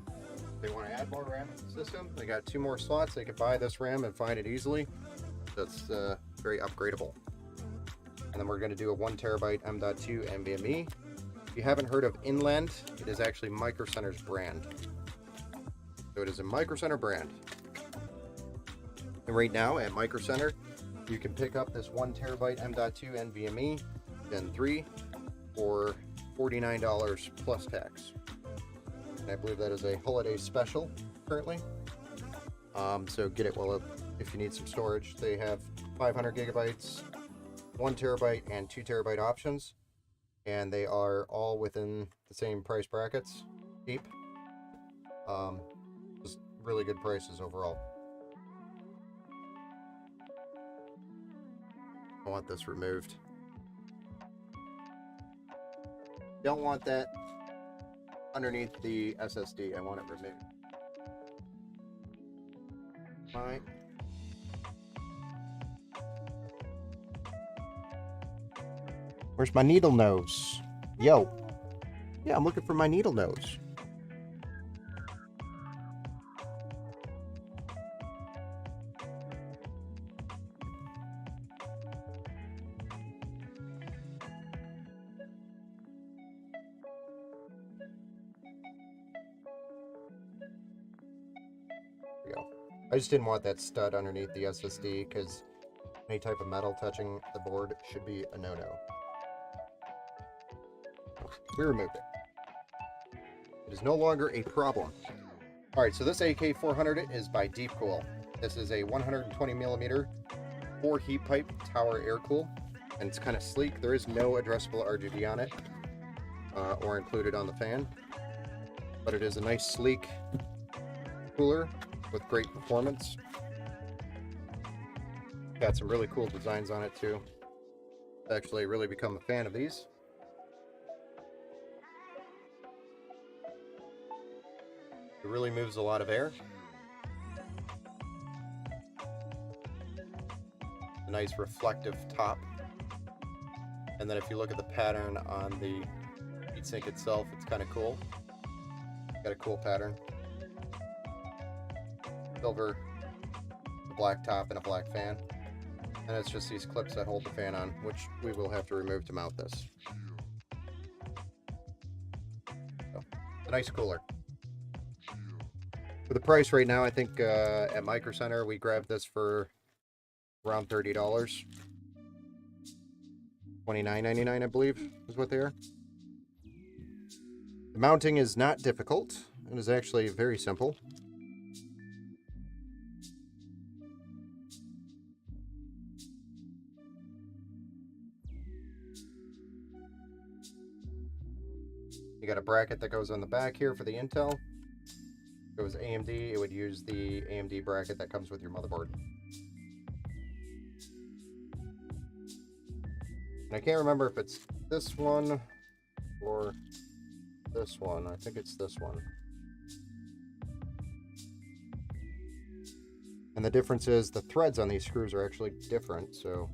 B: If they want to add more RAM to the system, they got 2 more slots. They could buy this RAM and find it easily. That's very upgradable. And then we're going to do a 1 terabyte M.2 NVMe. If you haven't heard of Inland, it is actually Micro Center's brand. So it is a Micro Center brand. And right now at Micro Center, you can pick up this 1 terabyte M.2 NVMe Gen 3 for $49 plus tax. And I believe that is a holiday special currently. So get it if you need some storage. They have 500 gigabytes, 1 terabyte, and 2 terabyte options. And they are all within the same price brackets. Cheap. Just really good prices overall. I want this removed. Don't want that underneath the SSD. I want it removed. Alright. Where's my needle nose? Yo. Yeah, I'm looking for my needle nose. There we go. I just didn't want that stud underneath the SSD because any type of metal touching the board should be a no-no. We removed it. It is no longer a problem. Alright, so this AK400 is by Deepcool. This is a 120 millimeter 4 heat pipe tower air cool, and it's kind of sleek. There is no addressable RGB on it, or included on the fan, but it is a nice sleek cooler with great performance. Got some really cool designs on it too. Actually really become a fan of these. It really moves a lot of air. A nice reflective top. And then if you look at the pattern on the heatsink itself, it's kind of cool. Got a cool pattern. silver, a black top, and a black fan. And it's just these clips that hold the fan on, which we will have to remove to mount this. So, a nice cooler. For the price right now, I think at Micro Center we grabbed this for around $30. $29.99, I believe, is what they are. The mounting is not difficult. It is actually very simple. You got a bracket that goes on the back here for the Intel. If it was AMD, it would use the AMD bracket that comes with your motherboard. And I can't remember if it's this one or this one. I think it's this one. And the difference is the threads on these screws are actually different, so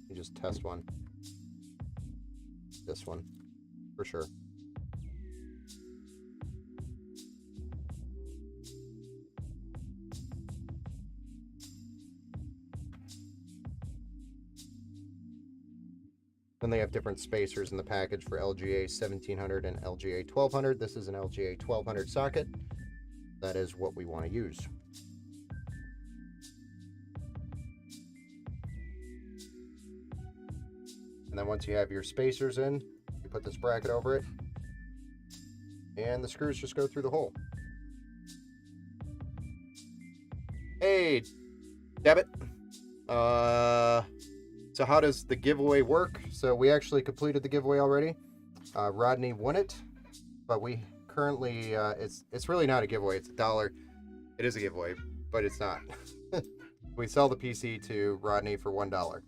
B: you just test one. This one, for sure. Then they have different spacers in the package for LGA 1700 and LGA 1200. This is an LGA 1200 socket. That is what we want to use. And then once you have your spacers in, you put this bracket over it, and the screws just go through the hole. Hey, Dabbit. So how does the giveaway work? So we actually completed the giveaway already. Rodney won it, but we currently, it's really not a giveaway. It's $1. It is a giveaway, but it's not. We sell the PC to Rodney for $1.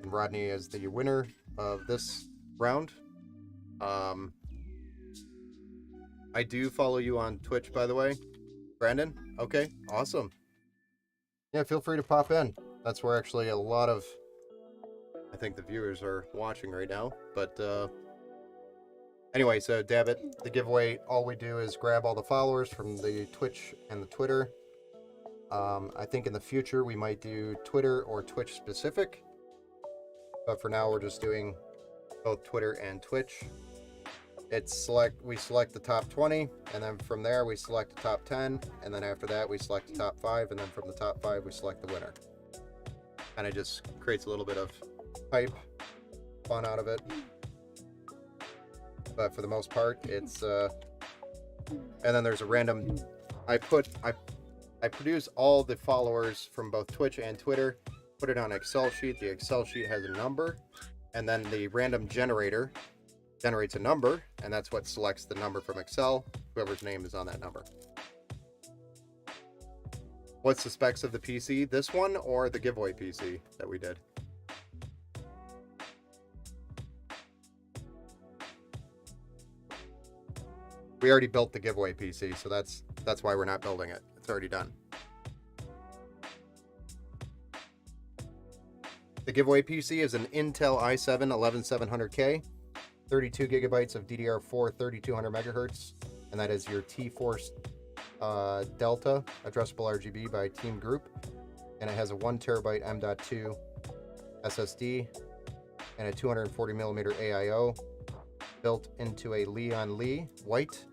B: And Rodney is the winner of this round. I do follow you on Twitch, by the way, Brandon. Okay, awesome. Yeah, feel free to pop in. That's where actually a lot of, I think, the viewers are watching right now. But anyway, so Dabbit, the giveaway, all we do is grab all the followers from the Twitch and the Twitter. I think in the future we might do Twitter or Twitch specific. But for now, we're just doing both Twitter and Twitch. We select the top 20, and then from there we select the top 10, and then after that we select the top 5, and then from the top 5 we select the winner. And it just creates a little bit of hype, fun out of it. But for the most part, it's and then there's a random. I produce all the followers from both Twitch and Twitter. Put it on an Excel sheet. The Excel sheet has a number, and then the random generator generates a number, and that's what selects the number from Excel, whoever's name is on that number. What's the specs of the PC? This one or the giveaway PC that we did? We already built the giveaway PC, so that's why we're not building it. It's already done. The giveaway PC is an Intel i7 11700K, 32 gigabytes of DDR4 3200 megahertz, and that is your T-Force Delta addressable RGB by Team Group, and it has a 1 terabyte M.2 SSD and a 240 millimeter AIO built into a Leon Lee white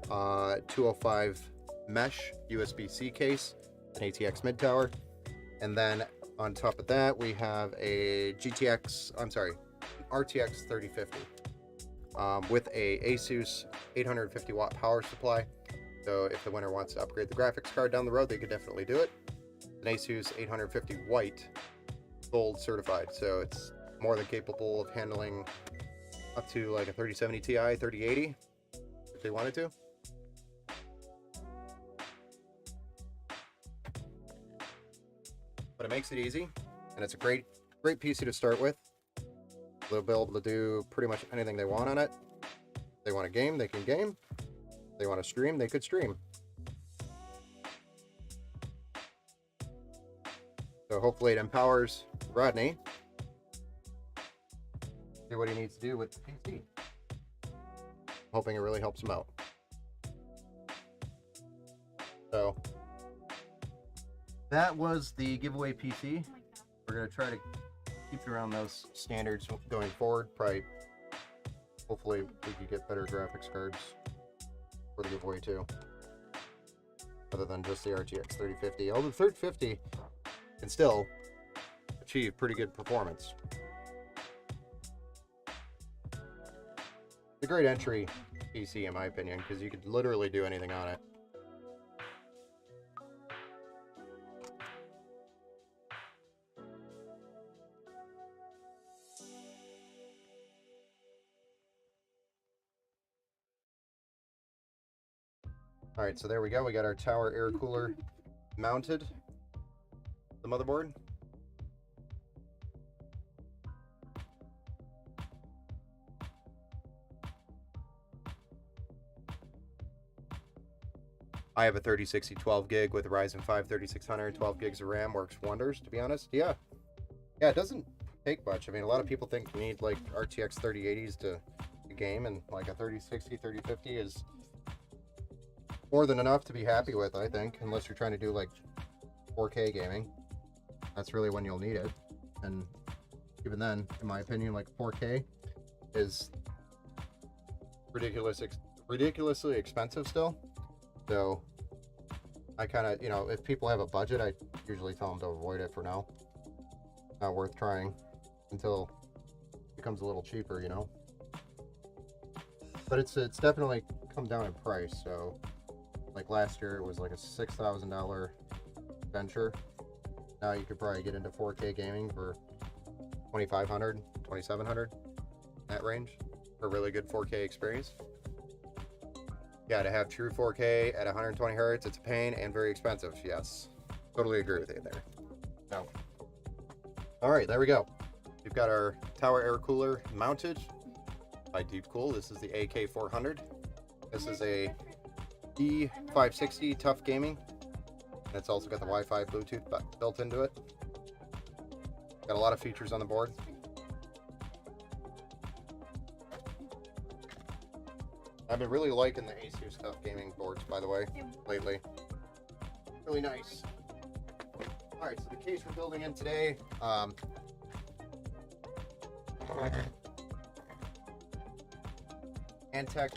B: 205 mesh USB-C case, an ATX mid tower, and then on top of that we have a RTX 3050 with a Asus 850 watt power supply. So if the winner wants to upgrade the graphics card down the road, they could definitely do it. An Asus 850 white, gold certified, so it's more than capable of handling up to like a 3070 Ti, 3080 if they wanted to. But it makes it easy, and it's a great PC to start with. They'll be able to do pretty much anything they want on it. If they want to game, they can game. If they want to stream, they could stream. So hopefully it empowers Rodney to do what he needs to do with the PC. Hoping it really helps him out. So that was the giveaway PC. We're gonna try to keep around those standards going forward. Probably, hopefully, we could get better graphics cards for the giveaway too, other than just the RTX 3050. Although the 3050 can still achieve pretty good performance. It's a great entry PC in my opinion, because you could literally do anything on it. All right, so there we go. We got our tower air cooler mounted to the motherboard. I have a 3060 12 gig with a Ryzen 5 3600, 12 gigs of RAM, works wonders, to be honest. Yeah, it doesn't take much. I mean, a lot of people think you need like RTX 3080s to game, and like a 3060, 3050 is more than enough to be happy with, I think, unless you're trying to do like 4K gaming. That's really when you'll need it. And even then, in my opinion, like 4K is ridiculously expensive still. So I kind of, if people have a budget, I usually tell them to avoid it for now. Not worth trying until it becomes a little cheaper, But it's definitely come down in price. So like last year it was like a $6,000 venture. Now you could probably get into 4K gaming for $2,500, $2,700, that range, for a really good 4K experience. Yeah, to have true 4K at 120 hertz, it's a pain and very expensive. Yes, totally agree with you there. No. All right, there we go. We've got our tower air cooler mounted by Deepcool. This is the AK400. This is a D560 Tough Gaming. And it's also got the Wi-Fi Bluetooth built into it. Got a lot of features on the board. I've been really liking the Asus Tough Gaming boards, by the way, lately. Really nice. Alright, so the case we're building in today, Antec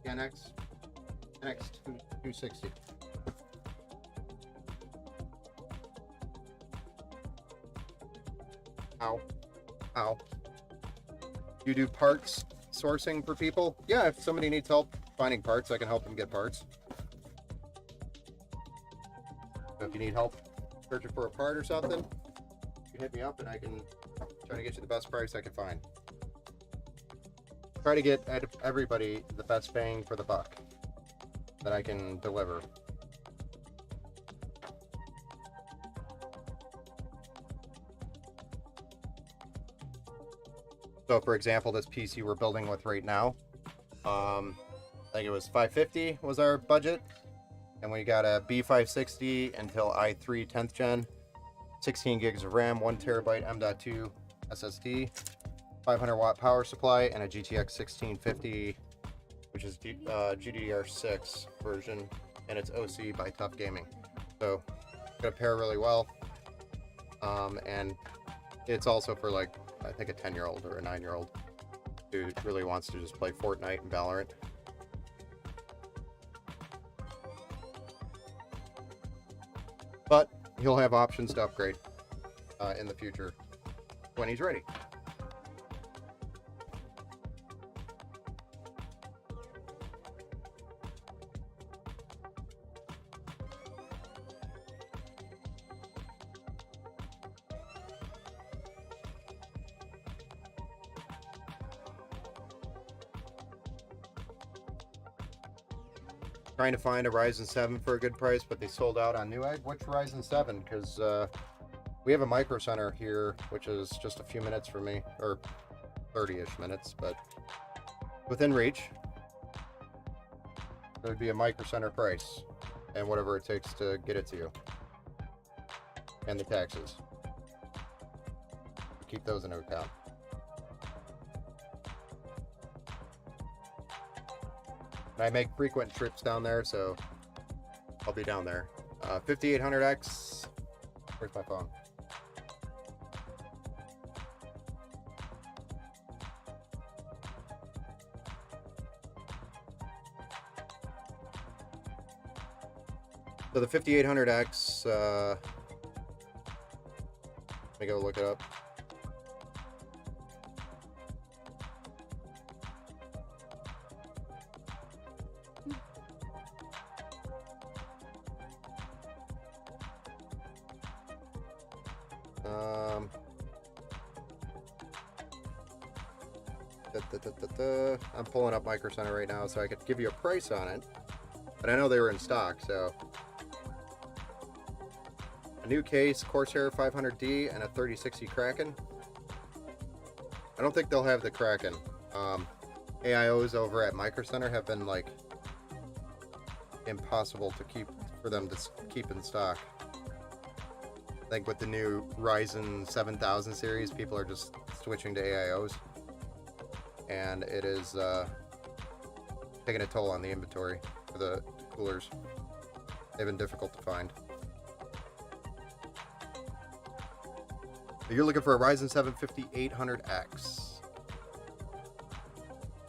B: NX 260. Ow. You do parts sourcing for people? Yeah, if somebody needs help finding parts, I can help them get parts. So if you need help searching for a part or something, you can hit me up and I can try to get you the best price I can find. Try to get everybody the best bang for the buck that I can deliver. So for example, this PC we're building with right now, I think it was $550 was our budget, and we got a B560 Intel i3 10th gen, 16 gigs of RAM, 1 terabyte M.2 SSD, 500 watt power supply, and a GTX 1650, which is GDDR6 version, and it's OC by Tough Gaming. So it's gonna pair really well, and it's also for like, I think a 10-year-old or a 9-year-old who really wants to just play Fortnite and Valorant. But he'll have options to upgrade in the future when he's ready. Trying to find a Ryzen 7 for a good price, but they sold out on Newegg. Which Ryzen 7? Because we have a Micro Center here, which is just a few minutes from me, or 30-ish minutes, but within reach. It would be a Micro Center price, and whatever it takes to get it to you, and the taxes. Keep those into account. And I make frequent trips down there, so I'll be down there. 5800X. Where's my phone? So the 5800X, let me go look it up. I'm pulling up Micro Center right now so I could give you a price on it. But I know they were in stock, so. A new case, Corsair 500D, and a 3060 Kraken. I don't think they'll have the Kraken. AIOs over at Micro Center have been like impossible to keep for them to keep in stock. I think with the new Ryzen 7000 series, people are just switching to AIOs, and it is taking a toll on the inventory for the coolers. They've been difficult to find. You're looking for a Ryzen 7 5800X.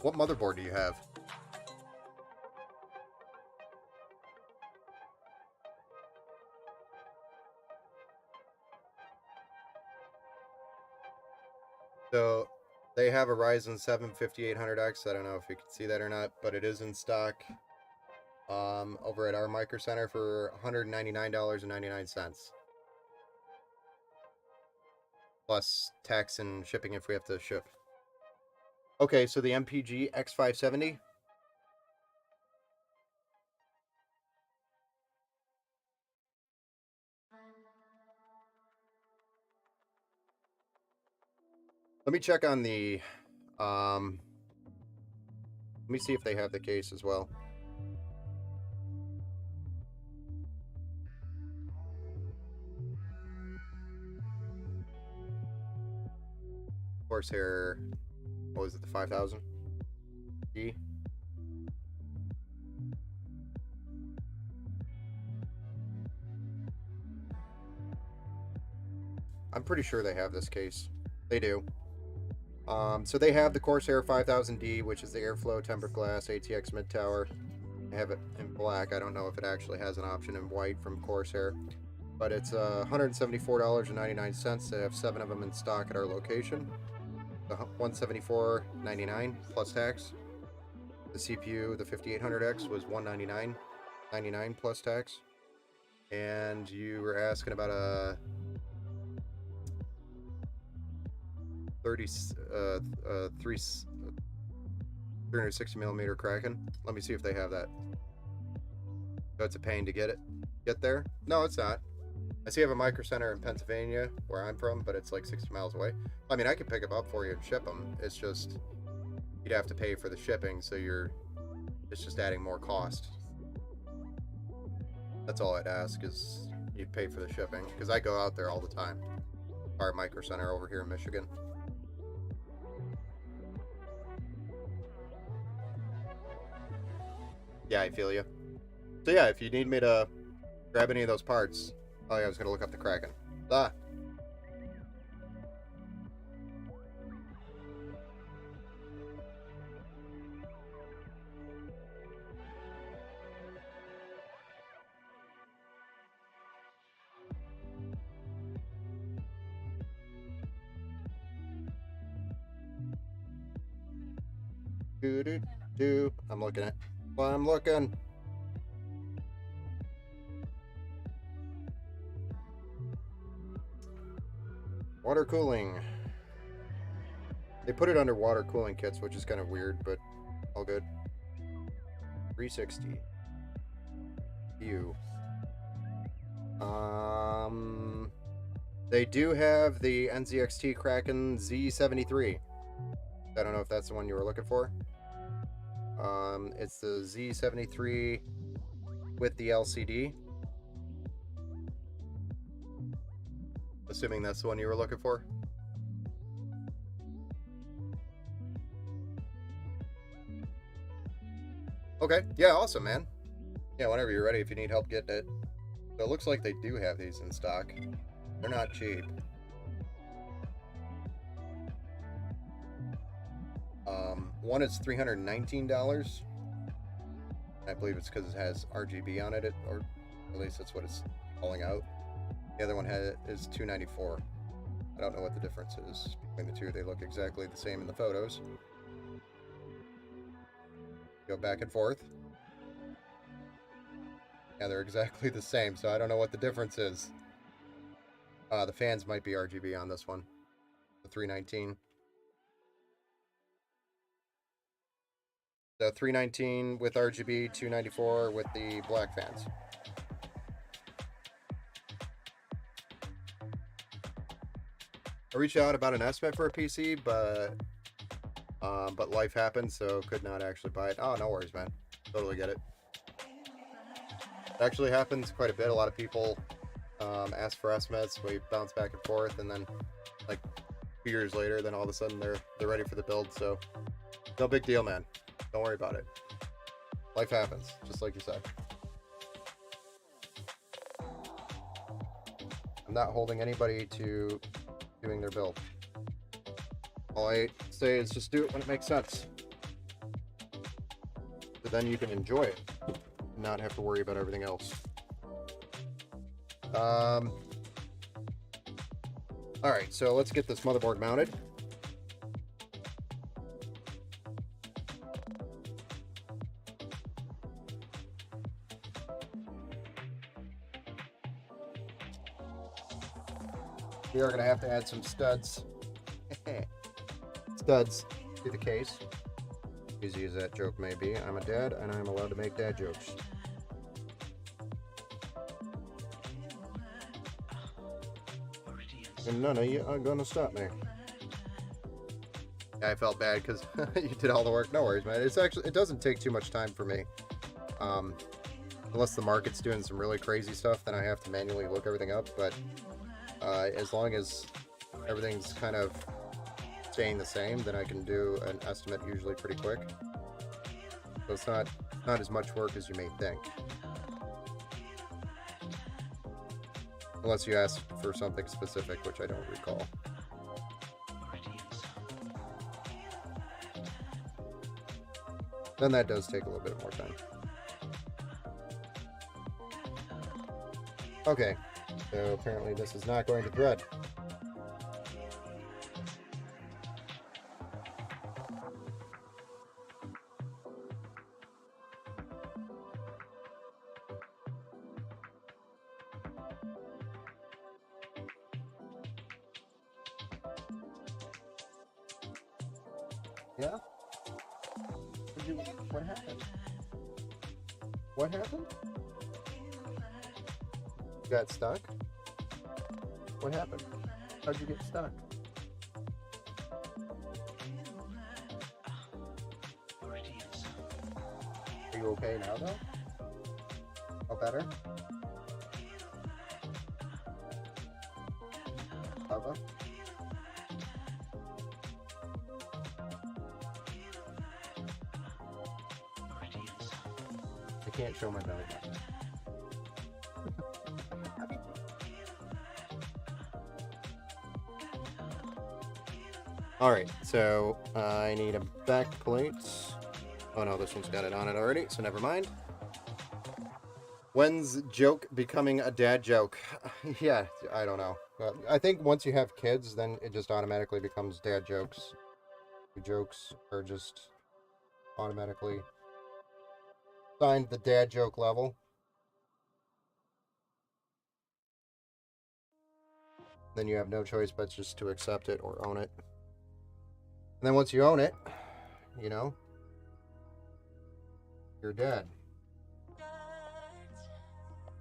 B: What motherboard do you have? So they have a Ryzen 7 5800X. I don't know if you can see that or not, but it is in stock over at our Micro Center for $199.99. Plus tax and shipping if we have to ship. Okay, so the MPG X570. Let me check on the let me see if they have the case as well. Corsair, what was it, the 5000 D? I'm pretty sure they have this case. They do. So they have the Corsair 5000D, which is the airflow tempered glass ATX mid tower. They have it in black. I don't know if it actually has an option in white from Corsair, but it's $174.99. They have 7 of them in stock at our location. The $174.99 plus tax. The CPU, the 5800X, was $199.99 plus tax. And you were asking about a 360 millimeter Kraken. Let me see if they have that. That's a pain to get there. No, it's not. I see I have a Micro Center in Pennsylvania, where I'm from, but it's like 60 miles away. I mean, I could pick them up for you and ship them. It's just you'd have to pay for the shipping, so it's just adding more cost. That's all I'd ask is you'd pay for the shipping, because I go out there all the time. Our Micro Center over here in Michigan. Yeah, I feel you. So yeah, if you need me to grab any of those parts, oh yeah, I was gonna look up the Kraken. Ah. Do. I'm looking at. Well, I'm looking. Water cooling. They put it under water cooling kits, which is kind of weird, but all good. 360. View. They do have the NZXT Kraken Z73. I don't know if that's the one you were looking for. It's the Z73 with the LCD. Assuming that's the one you were looking for. Okay. Yeah, awesome, man. Yeah, whenever you're ready, if you need help getting it. So it looks like they do have these in stock. They're not cheap. One is $319. I believe it's because it has RGB on it, or at least that's what it's calling out. The other one is $294. I don't know what the difference is between the two. They look exactly the same in the photos. Go back and forth. Yeah, they're exactly the same, so I don't know what the difference is. The fans might be RGB on this one. The 319. The 319 with RGB, 294 with the black fans. I reached out about an estimate for a PC, but life happened, so could not actually buy it. Oh, no worries, man. Totally get it. It actually happens quite a bit. A lot of people ask for estimates. We bounce back and forth, and then like 2 years later, then all of a sudden they're ready for the build. So no big deal, man. Don't worry about it. Life happens, just like you said. I'm not holding anybody to doing their build. All I say is just do it when it makes sense. So then you can enjoy it and not have to worry about everything else. Alright, so let's get this motherboard mounted. We are going to have to add some studs. Studs to the case. Easy as that joke may be, I'm a dad and I'm allowed to make dad jokes. And none of you are gonna stop me. Yeah, I felt bad because you did all the work. No worries, man. It doesn't take too much time for me. Unless the market's doing some really crazy stuff, then I have to manually look everything up. But as long as everything's kind of staying the same, then I can do an estimate usually pretty quick. So it's not as much work as you may think. Unless you ask for something specific, which I don't recall. Then that does take a little bit more time. Okay, so apparently this is not going to thread. Yeah? What happened? What happened? You got stuck? What happened? How'd you get stuck? Are you okay now, though? Oh, better? Bubba? I can't show my belly button. Alright, so I need a back plate. Oh no, this one's got it on it already, so never mind. When's joke becoming a dad joke? Yeah, I don't know. I think once you have kids, then it just automatically becomes dad jokes. Jokes are just automatically signed the dad joke level. Then you have no choice but just to accept it or own it. And then once you own it, you know, you're dead.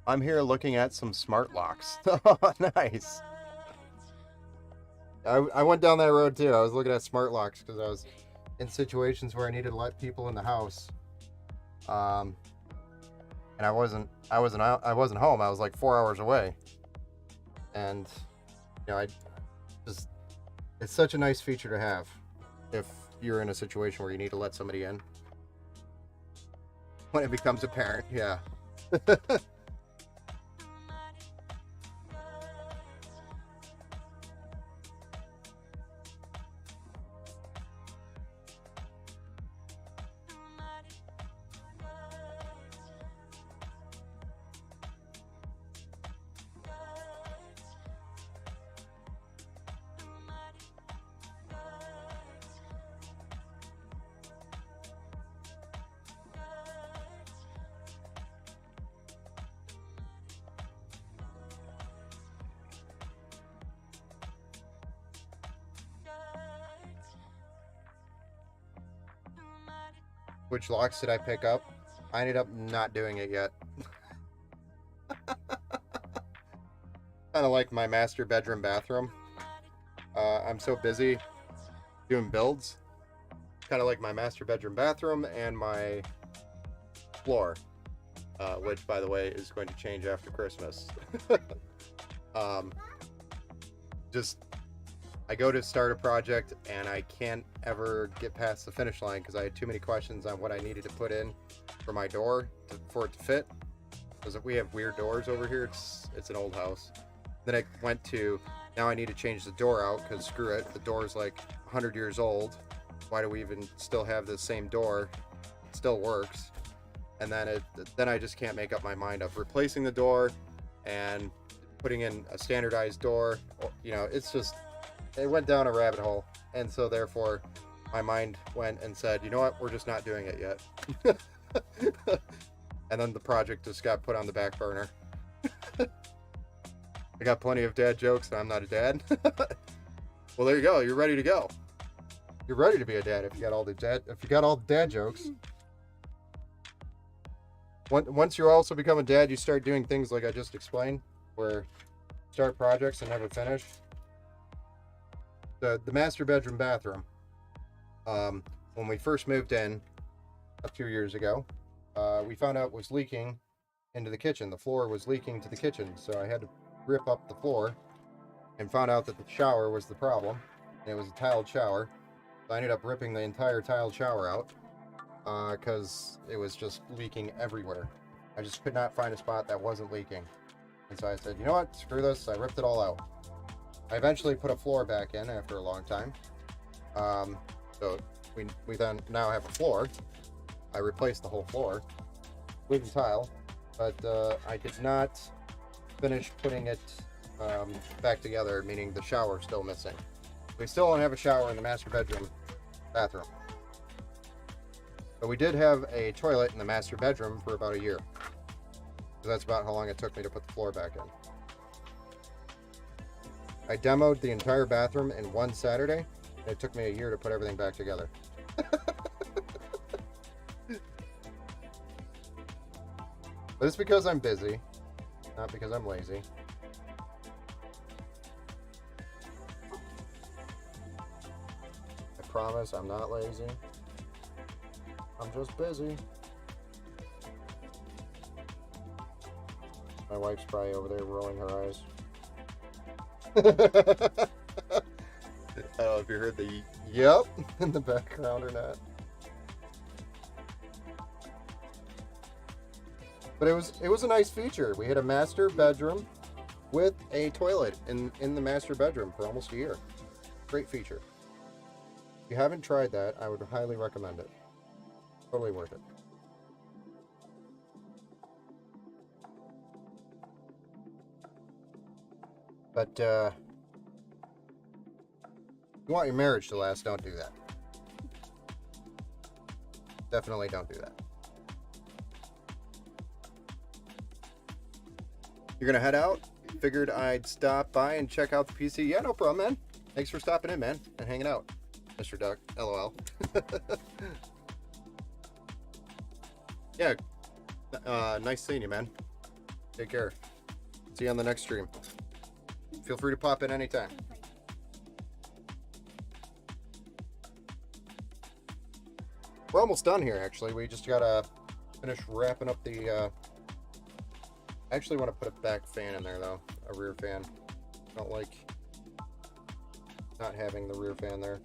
B: I'm here looking at some smart locks. Oh, nice. I went down that road too. I was looking at smart locks because I was in situations where I needed to let people in the house. And I wasn't home. I was like 4 hours away. And you know, it's such a nice feature to have if you're in a situation where you need to let somebody in. when it becomes apparent. Yeah. Which locks did I pick up? I ended up not doing it yet. Kind of like my master bedroom bathroom. I'm so busy doing builds. Kind of like my master bedroom bathroom and my floor, which, by the way, is going to change after Christmas. um, just, I go to start a project and I can't ever get past the finish line because I had too many questions on what I needed to put in for my door for it to fit. Because we have weird doors over here. It's an old house. Then I went to, now I need to change the door out because screw it, the door is like 100 years old. Why do we even still have the same door? It still works. And then I just can't make up my mind of replacing the door and putting in a standardized door. You know, it's just, it went down a rabbit hole. And so therefore my mind went and said, you know what, we're just not doing it yet. And then the project just got put on the back burner. I got plenty of dad jokes and I'm not a dad. Well, there you go. You're ready to go. You're ready to be a dad if you got all the dad jokes. Once you also become a dad, you start doing things like I just explained, where start projects and never finish. The master bedroom bathroom. When we first moved in a few years ago, we found out it was leaking into the kitchen. The floor was leaking to the kitchen, so I had to rip up the floor and found out that the shower was the problem. And it was a tiled shower. So I ended up ripping the entire tiled shower out because it was just leaking everywhere. I just could not find a spot that wasn't leaking. And so I said, you know what, screw this. I ripped it all out. I eventually put a floor back in after a long time. So we then now have a floor. I replaced the whole floor with tile, but I did not finish putting it back together, meaning the shower still missing. We still don't have a shower in the master bedroom bathroom. But we did have a toilet in the master bedroom for about a year. So that's about how long it took me to put the floor back in. I demoed the entire bathroom in one Saturday, and it took me a year to put everything back together. But it's because I'm busy, not because I'm lazy. I promise I'm not lazy. I'm just busy. My wife's probably over there rolling her eyes. I don't know if you heard the yep in the background or not. But it was a nice feature. We had a master bedroom with a toilet in the master bedroom for almost a year. Great feature. If you haven't tried that, I would highly recommend it. Totally worth it. But if you want your marriage to last, don't do that. Definitely don't do that. You're gonna head out? Figured I'd stop by and check out the PC. Yeah, no problem, man. Thanks for stopping in, man, and hanging out, Mr. Duck. LOL. Yeah, nice seeing you, man. Take care. See you on the next stream. Feel free to pop in anytime. We're almost done here, actually. We just gotta finish wrapping up the, I actually want to put a back fan in there, though. A rear fan. Don't like not having the rear fan there.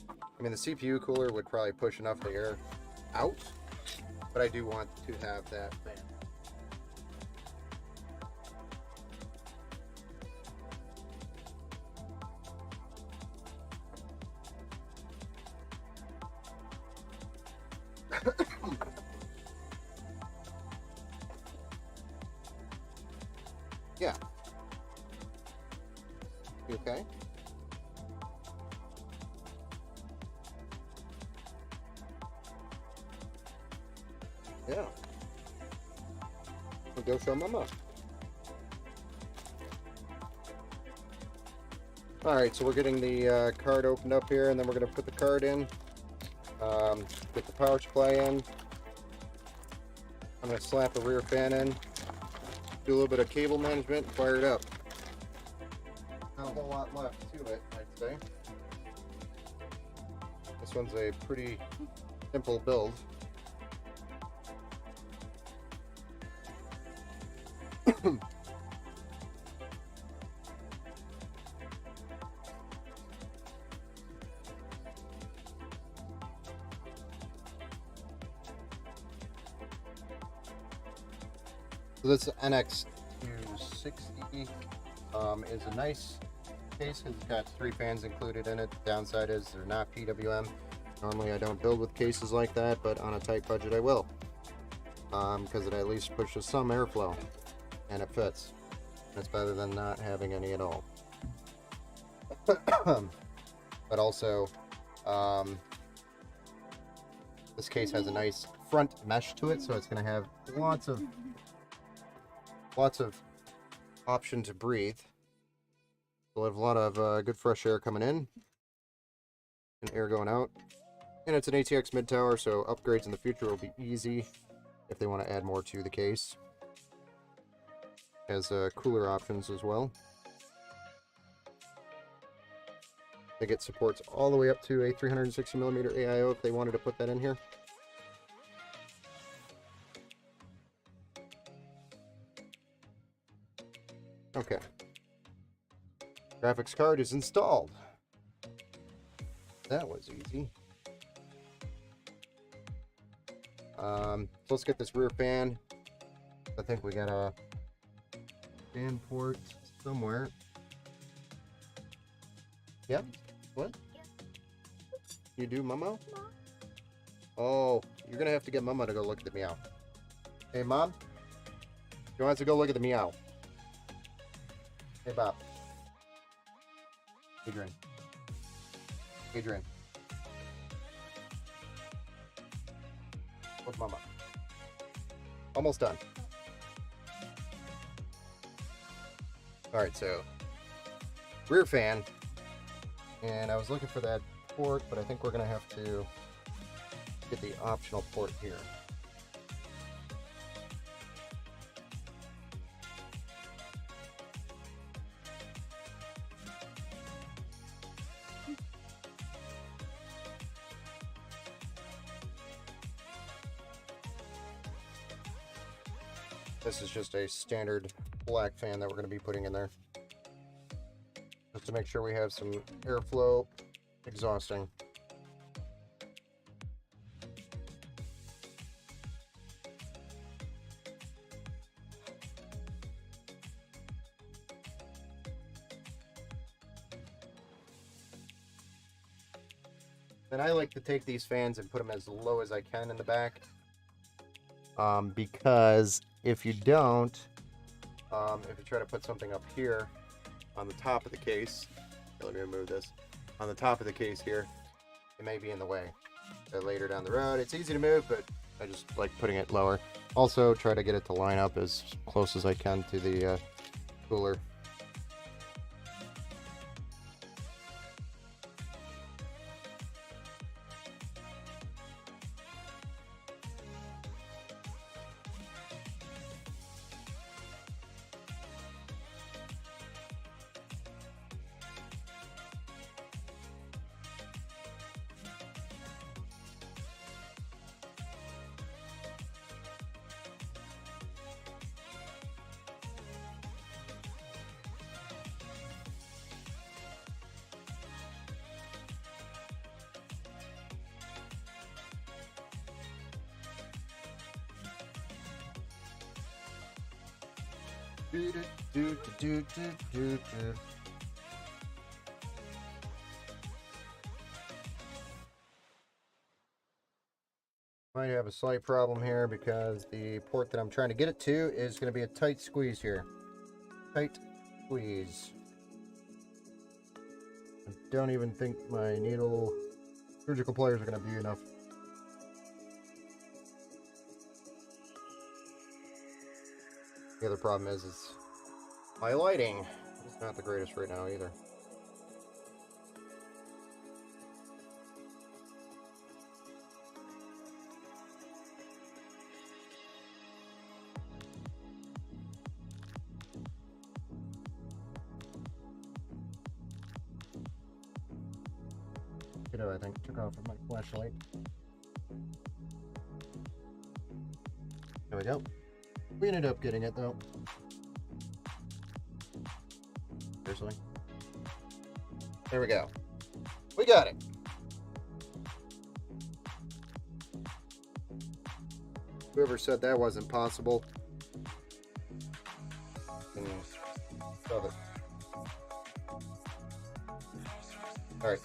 B: I mean, the CPU cooler would probably push enough of the air out, but I do want to have that fan. Yeah. You okay? Yeah. We'll go show Mama. Alright, so we're getting the card opened up here, and then we're going to put the card in. Get the power supply in. I'm going to slap a rear fan in. Do a little bit of cable management, fire it up. Not a whole lot left to it, I'd say. This one's a pretty simple build. So this NX260 is a nice case because it's got 3 fans included in it. The downside is they're not PWM. Normally I don't build with cases like that, but on a tight budget I will. Because it at least pushes some airflow and it fits. It's better than not having any at all. But also, this case has a nice front mesh to it, so it's going to have lots of option to breathe. We'll have a lot of good fresh air coming in and air going out. And it's an ATX mid tower, so upgrades in the future will be easy if they want to add more to the case. Has cooler options as well. I think it supports all the way up to a 360mm AIO if they wanted to put that in here. Okay. Graphics card is installed. That was easy. So let's get this rear fan. I think we got a fan port somewhere. Yep. What? You do, Momo? Oh, you're gonna have to get Mama to go look at the meow. Hey, Mom? You want to go look at the meow? Hey, Bob. Adrian. Adrian. With Mama. Almost done. Alright, so rear fan. And I was looking for that port, but I think we're going to have to get the optional port here. This is just a standard black fan that we're going to be putting in there. Just to make sure we have some airflow exhausting. And I like to take these fans and put them as low as I can in the back. Because if you don't, if you try to put something up here on the top of the case, let me remove this, on the top of the case here, it may be in the way. Later down the road, it's easy to move, but I just like putting it lower. Also, try to get it to line up as close as I can to the cooler. Might have a slight problem here because the port that I'm trying to get it to is going to be a tight squeeze here. Tight squeeze. I don't even think my needle surgical pliers are going to be enough. The other problem is my lighting is not the greatest right now either. I think took off with my flashlight. There we go. We ended up getting it though. Seriously. There we go. We got it. Whoever said that wasn't possible. Love it. Alright.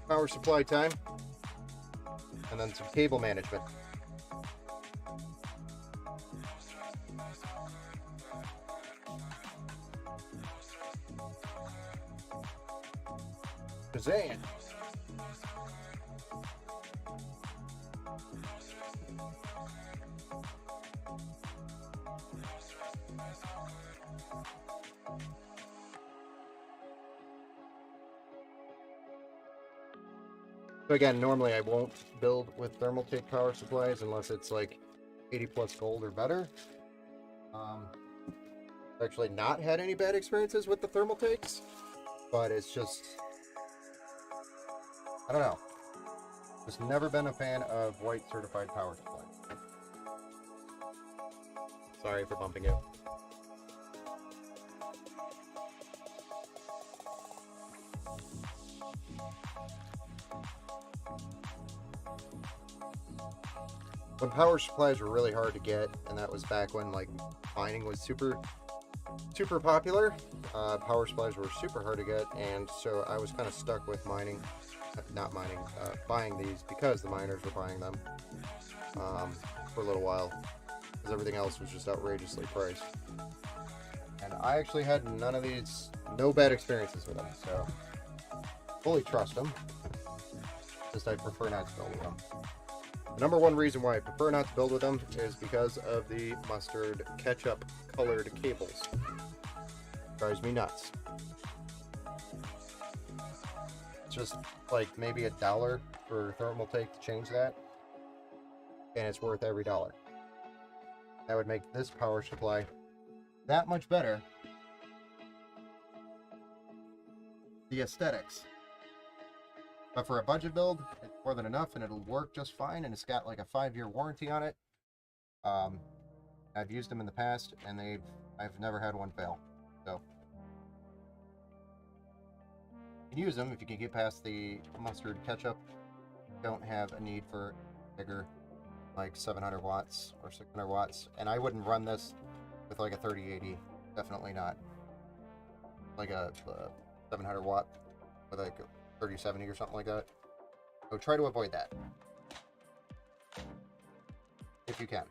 B: Power supply time. And then some cable management. Shazam! So again, normally I won't build with thermal tape power supplies unless it's like 80 plus gold or better. I've actually not had any bad experiences with the thermal tapes, but it's just, I don't know. Just never been a fan of white certified power supply. Sorry for bumping you. When power supplies were really hard to get, and that was back when like mining was super popular, power supplies were super hard to get, and so I was kind of stuck with buying these because the miners were buying them for a little while, because everything else was just outrageously priced. And I actually had no bad experiences with them, so fully trust them. Just I prefer not to build with them. The number one reason why I prefer not to build with them is because of the mustard ketchup colored cables. Drives me nuts. It's just like maybe $1 for thermal tape to change that, and it's worth every dollar. That would make this power supply that much better. The aesthetics. But for a budget build, it's more than enough, and it'll work just fine, and it's got like a 5-year warranty on it. I've used them in the past, and I've never had one fail. So you can use them if you can get past the mustard ketchup. Don't have a need for bigger, like 700 watts or 600 watts, and I wouldn't run this with like a 3080. Definitely not. Like a 700 watt with like a 3070 or something like that. So try to avoid that if you can.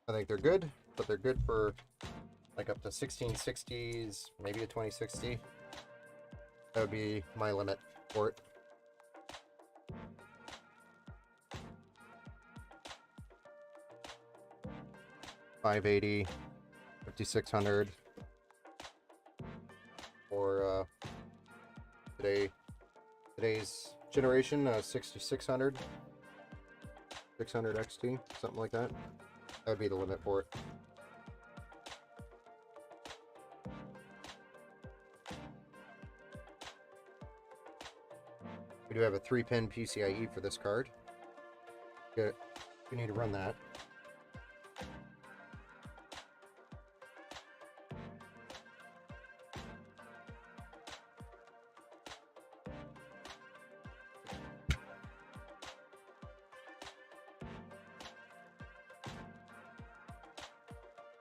B: I think they're good, but they're good for like up to 1660s, maybe a 2060. That would be my limit for it. $580, $5,600, or today's generation, 6600, 600 XT, something like that. That would be the limit for it. We do have a 3-pin PCIe for this card. Good. We need to run that.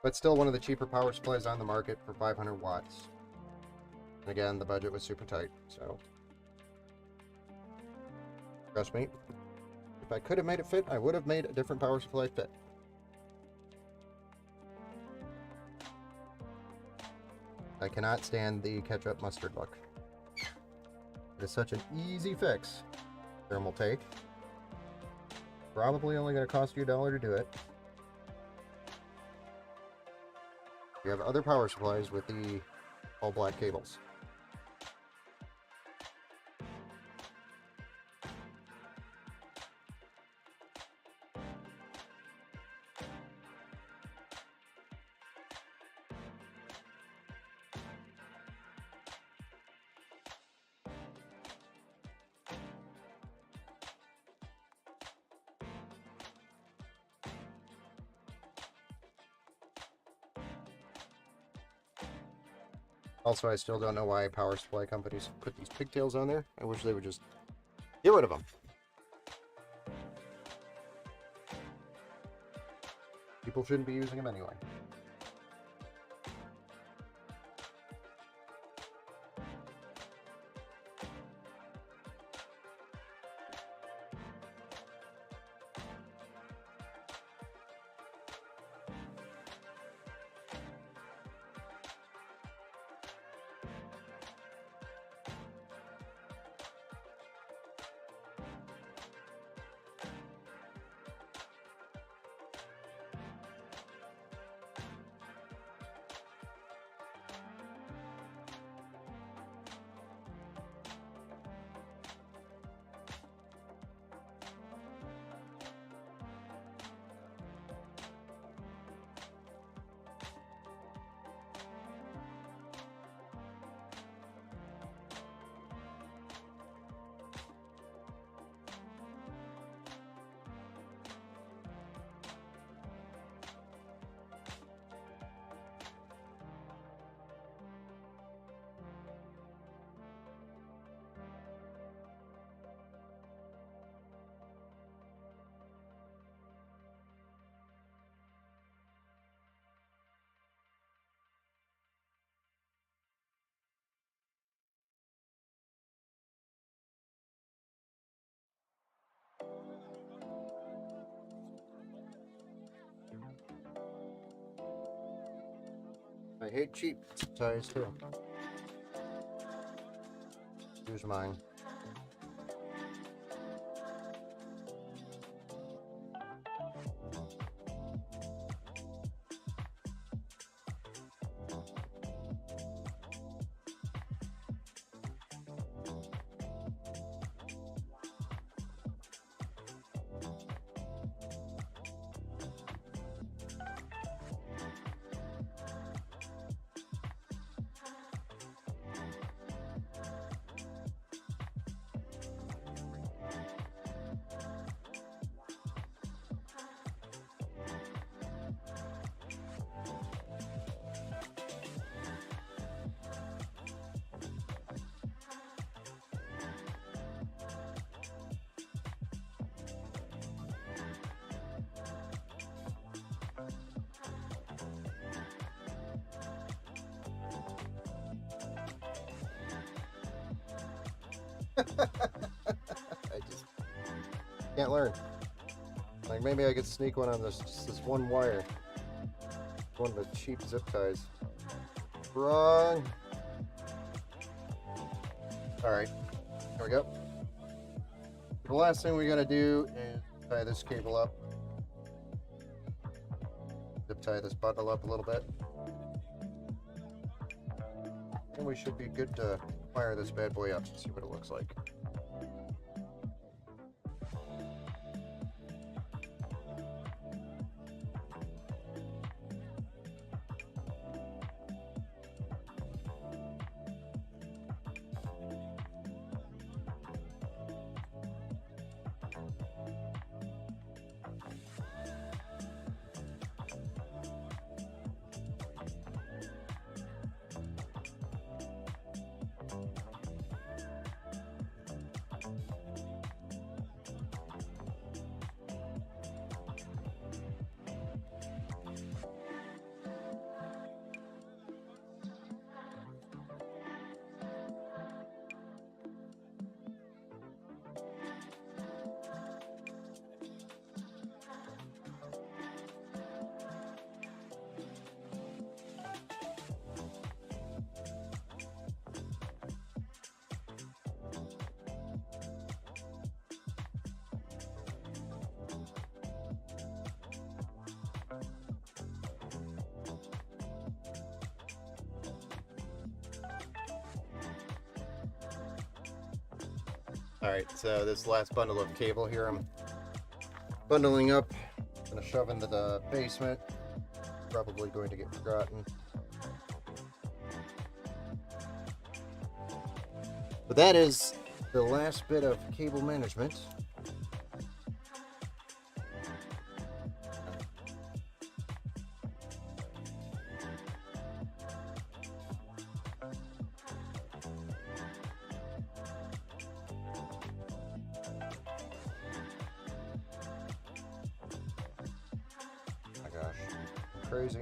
B: but still one of the cheaper power supplies on the market for 500 watts. And again, the budget was super tight, so trust me, if I could have made it fit, I would have made a different power supply fit. I cannot stand the ketchup mustard look. It is such an easy fix. Thermal take. Probably only going to cost you $1 to do it. You have other power supplies with the all black cables. Also, I still don't know why power supply companies put these pigtails on there. I wish they would just get rid of them. People shouldn't be using them anyway. I hate cheap ties too. Here's mine. I just can't learn. Like maybe I could sneak one on this just this one wire. One of the cheap zip ties. Wrong. Alright. There we go. The last thing we gotta do is tie this cable up. Zip tie this bundle up a little bit. And we should be good to fire this bad boy up and see what it looks like. Alright, so this last bundle of cable here I'm bundling up. I'm going to shove into the basement. Probably going to get forgotten. But that is the last bit of cable management. Gosh, crazy.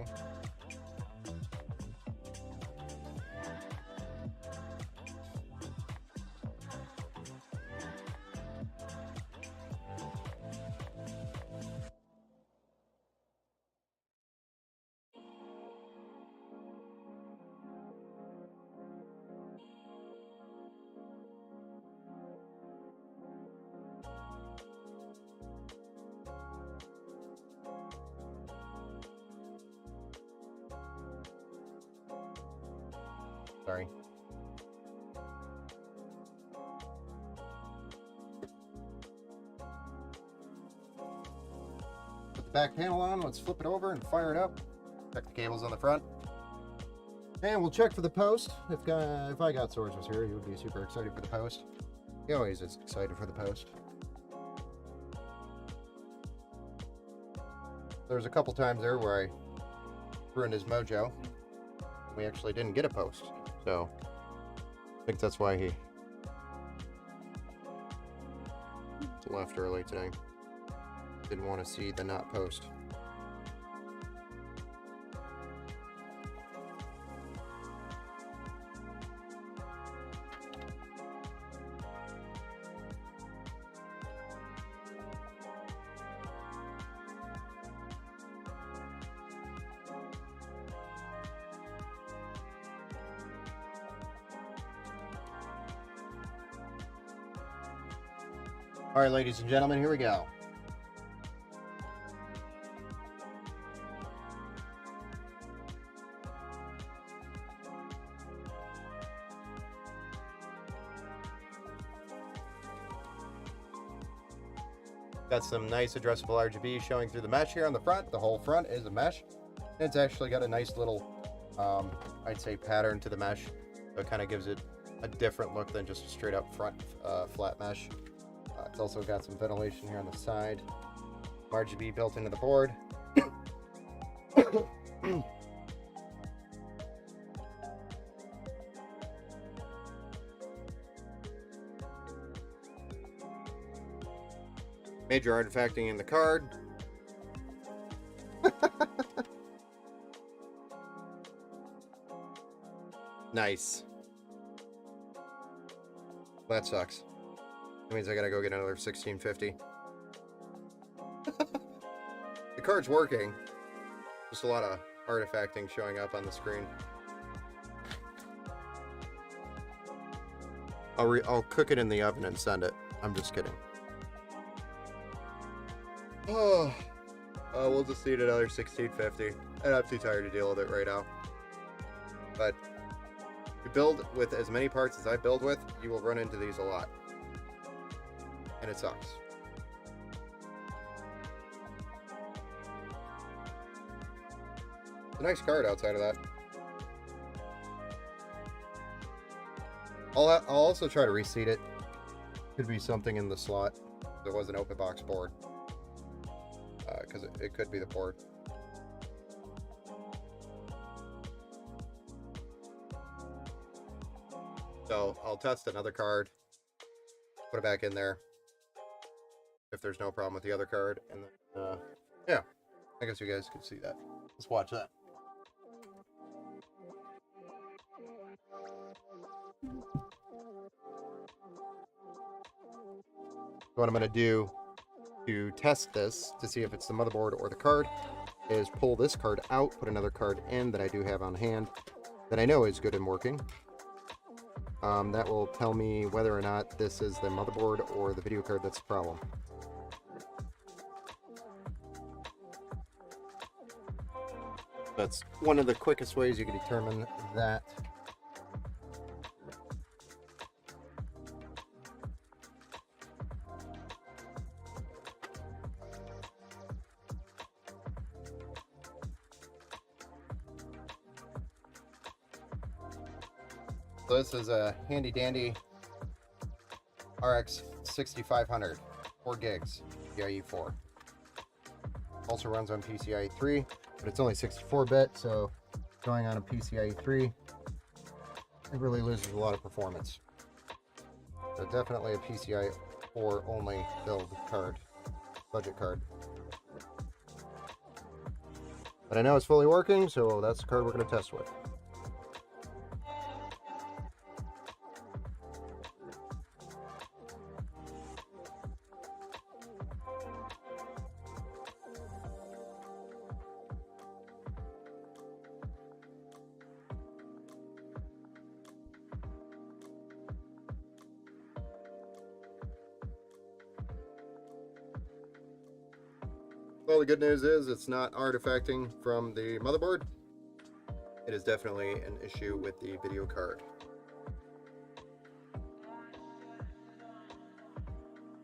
B: Sorry. Put the back panel on. Let's flip it over and fire it up. Check the cables on the front. And we'll check for the post. If I got Swords was here, he would be super excited for the post. He always is excited for the post. There's a couple times there where I ruined his mojo. We actually didn't get a post. So I think that's why he left early today. Didn't want to see the not post. All right, ladies and gentlemen, here we go. Got some nice addressable RGB showing through the mesh here on the front. The whole front is a mesh. It's actually got a nice little, I'd say, pattern to the mesh. So it kind of gives it a different look than just a straight up front flat mesh. It's also got some ventilation here on the side. RGB built into the board. Major artifacting in the card. Nice. That sucks. That means I gotta go get another 1650. The card's working. Just a lot of artifacting showing up on the screen. I'll cook it in the oven and send it. I'm just kidding. Oh, we'll just need another 1650. And I'm too tired to deal with it right now. But if you build with as many parts as I build with, you will run into these a lot. And it sucks. It's a nice card outside of that. I'll also try to reseat it. Could be something in the slot. There was an open box board. Because it could be the board. So I'll test another card. Put it back in there. If there's no problem with the other card. And then, yeah. I guess you guys can see that. Let's watch that. What I'm going to do to test this to see if it's the motherboard or the card is pull this card out, put another card in that I do have on hand that I know is good and working. That will tell me whether or not this is the motherboard or the video card that's the problem. That's one of the quickest ways you can determine that. So this is a handy dandy RX 6500, 4 gigs, PCIe 4. Also runs on PCIe 3, but it's only 64-bit, so going on a PCIe 3, it really loses a lot of performance. So definitely a PCIe 4 only build card, budget card. But I know it's fully working, so that's the card we're going to test with. Well, the good news is it's not artifacting from the motherboard. It is definitely an issue with the video card.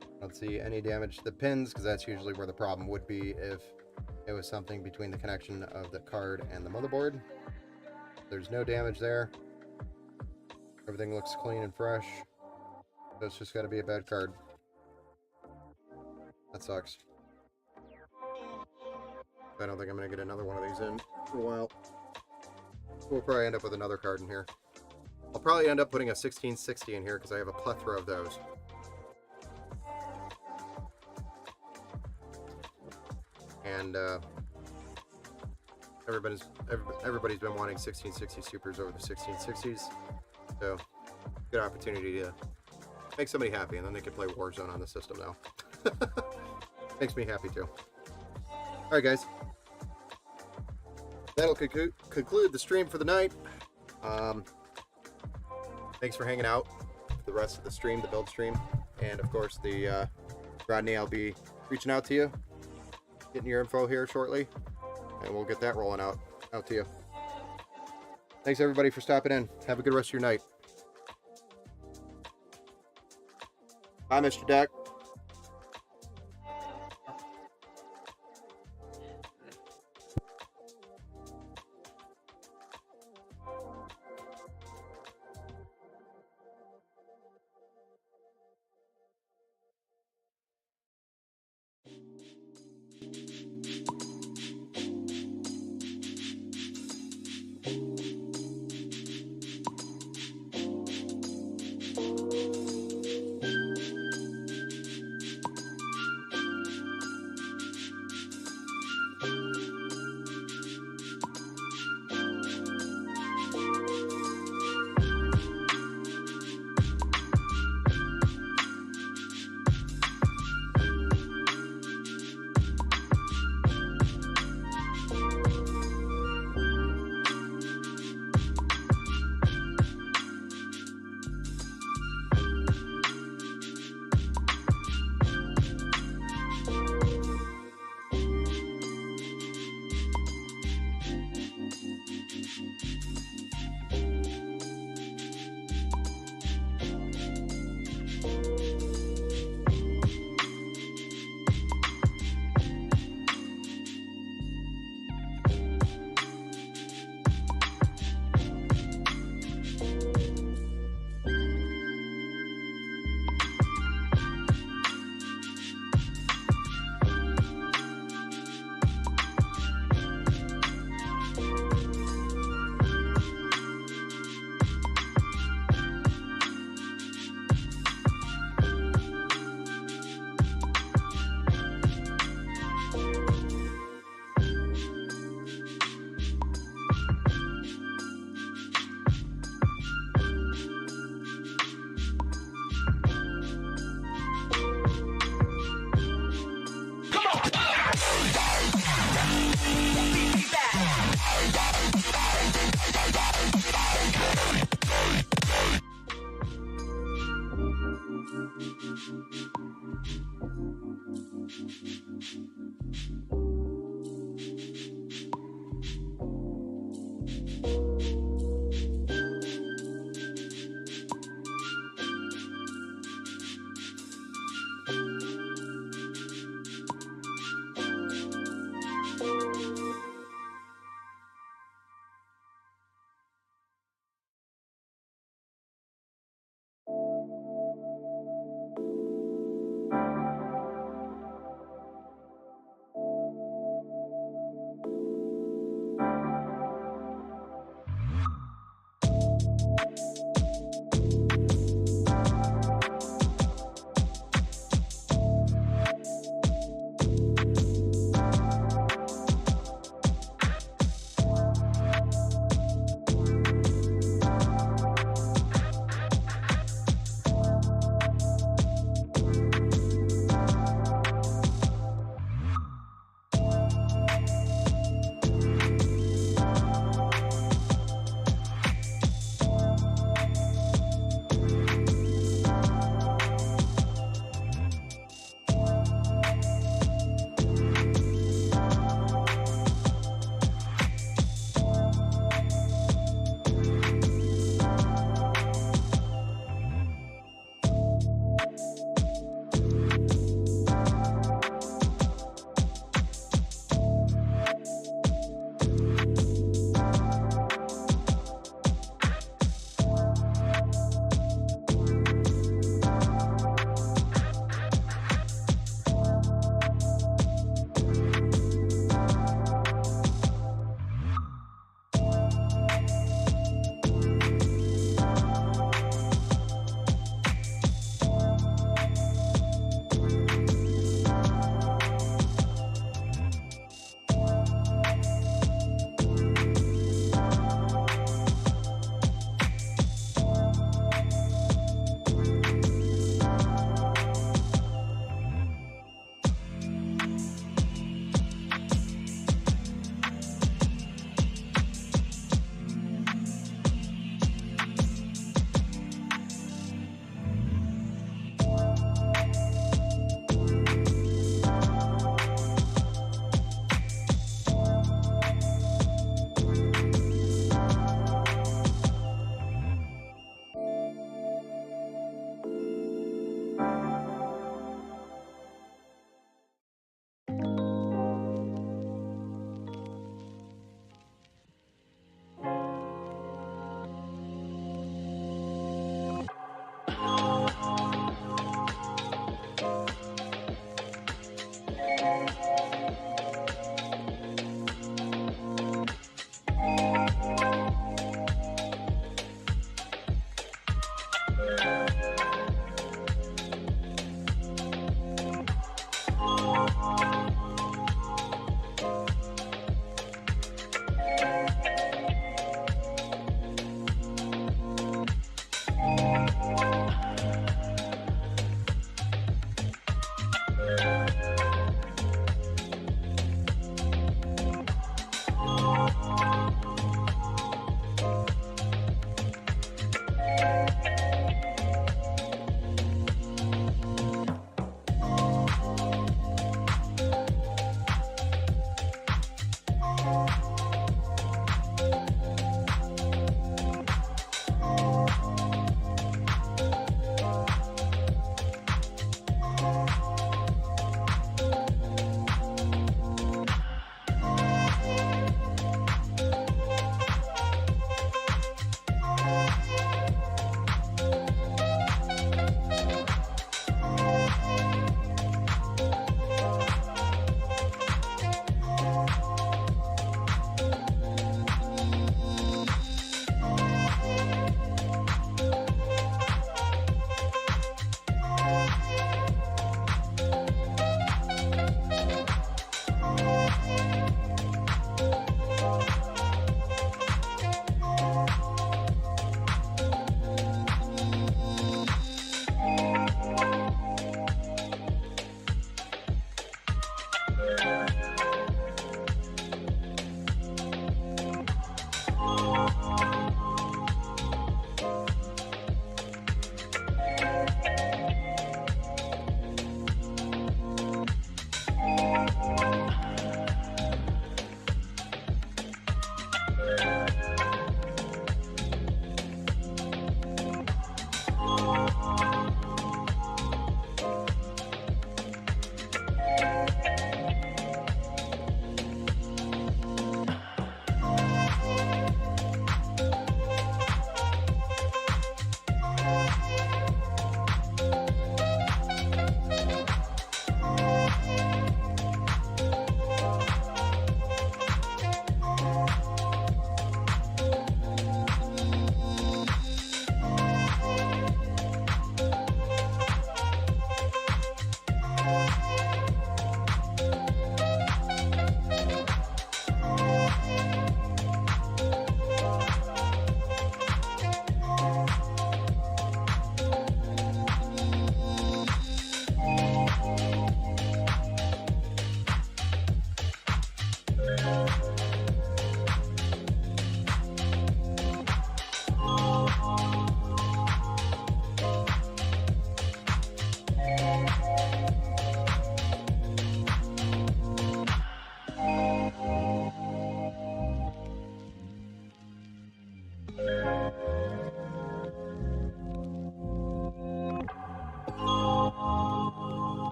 B: I don't see any damage to the pins, because that's usually where the problem would be if it was something between the connection of the card and the motherboard. There's no damage there. Everything looks clean and fresh. So it's just got to be a bad card. That sucks. I don't think I'm going to get another one of these in for a while. We'll probably end up with another card in here. I'll probably end up putting a 1660 in here because I have a plethora of those. And everybody's been wanting 1660 Supers over the 1660s. So, good opportunity to make somebody happy, and then they can play Warzone on the system now. Makes me happy too. Alright guys, that'll conclude the stream for the night. Thanks for hanging out for the rest of the stream, the build stream. And of course, the Rodney, I'll be reaching out to you, getting your info here shortly, and we'll get that rolling out to you. Thanks everybody for stopping in. Have a good rest of your night. Bye, Mr. Deck.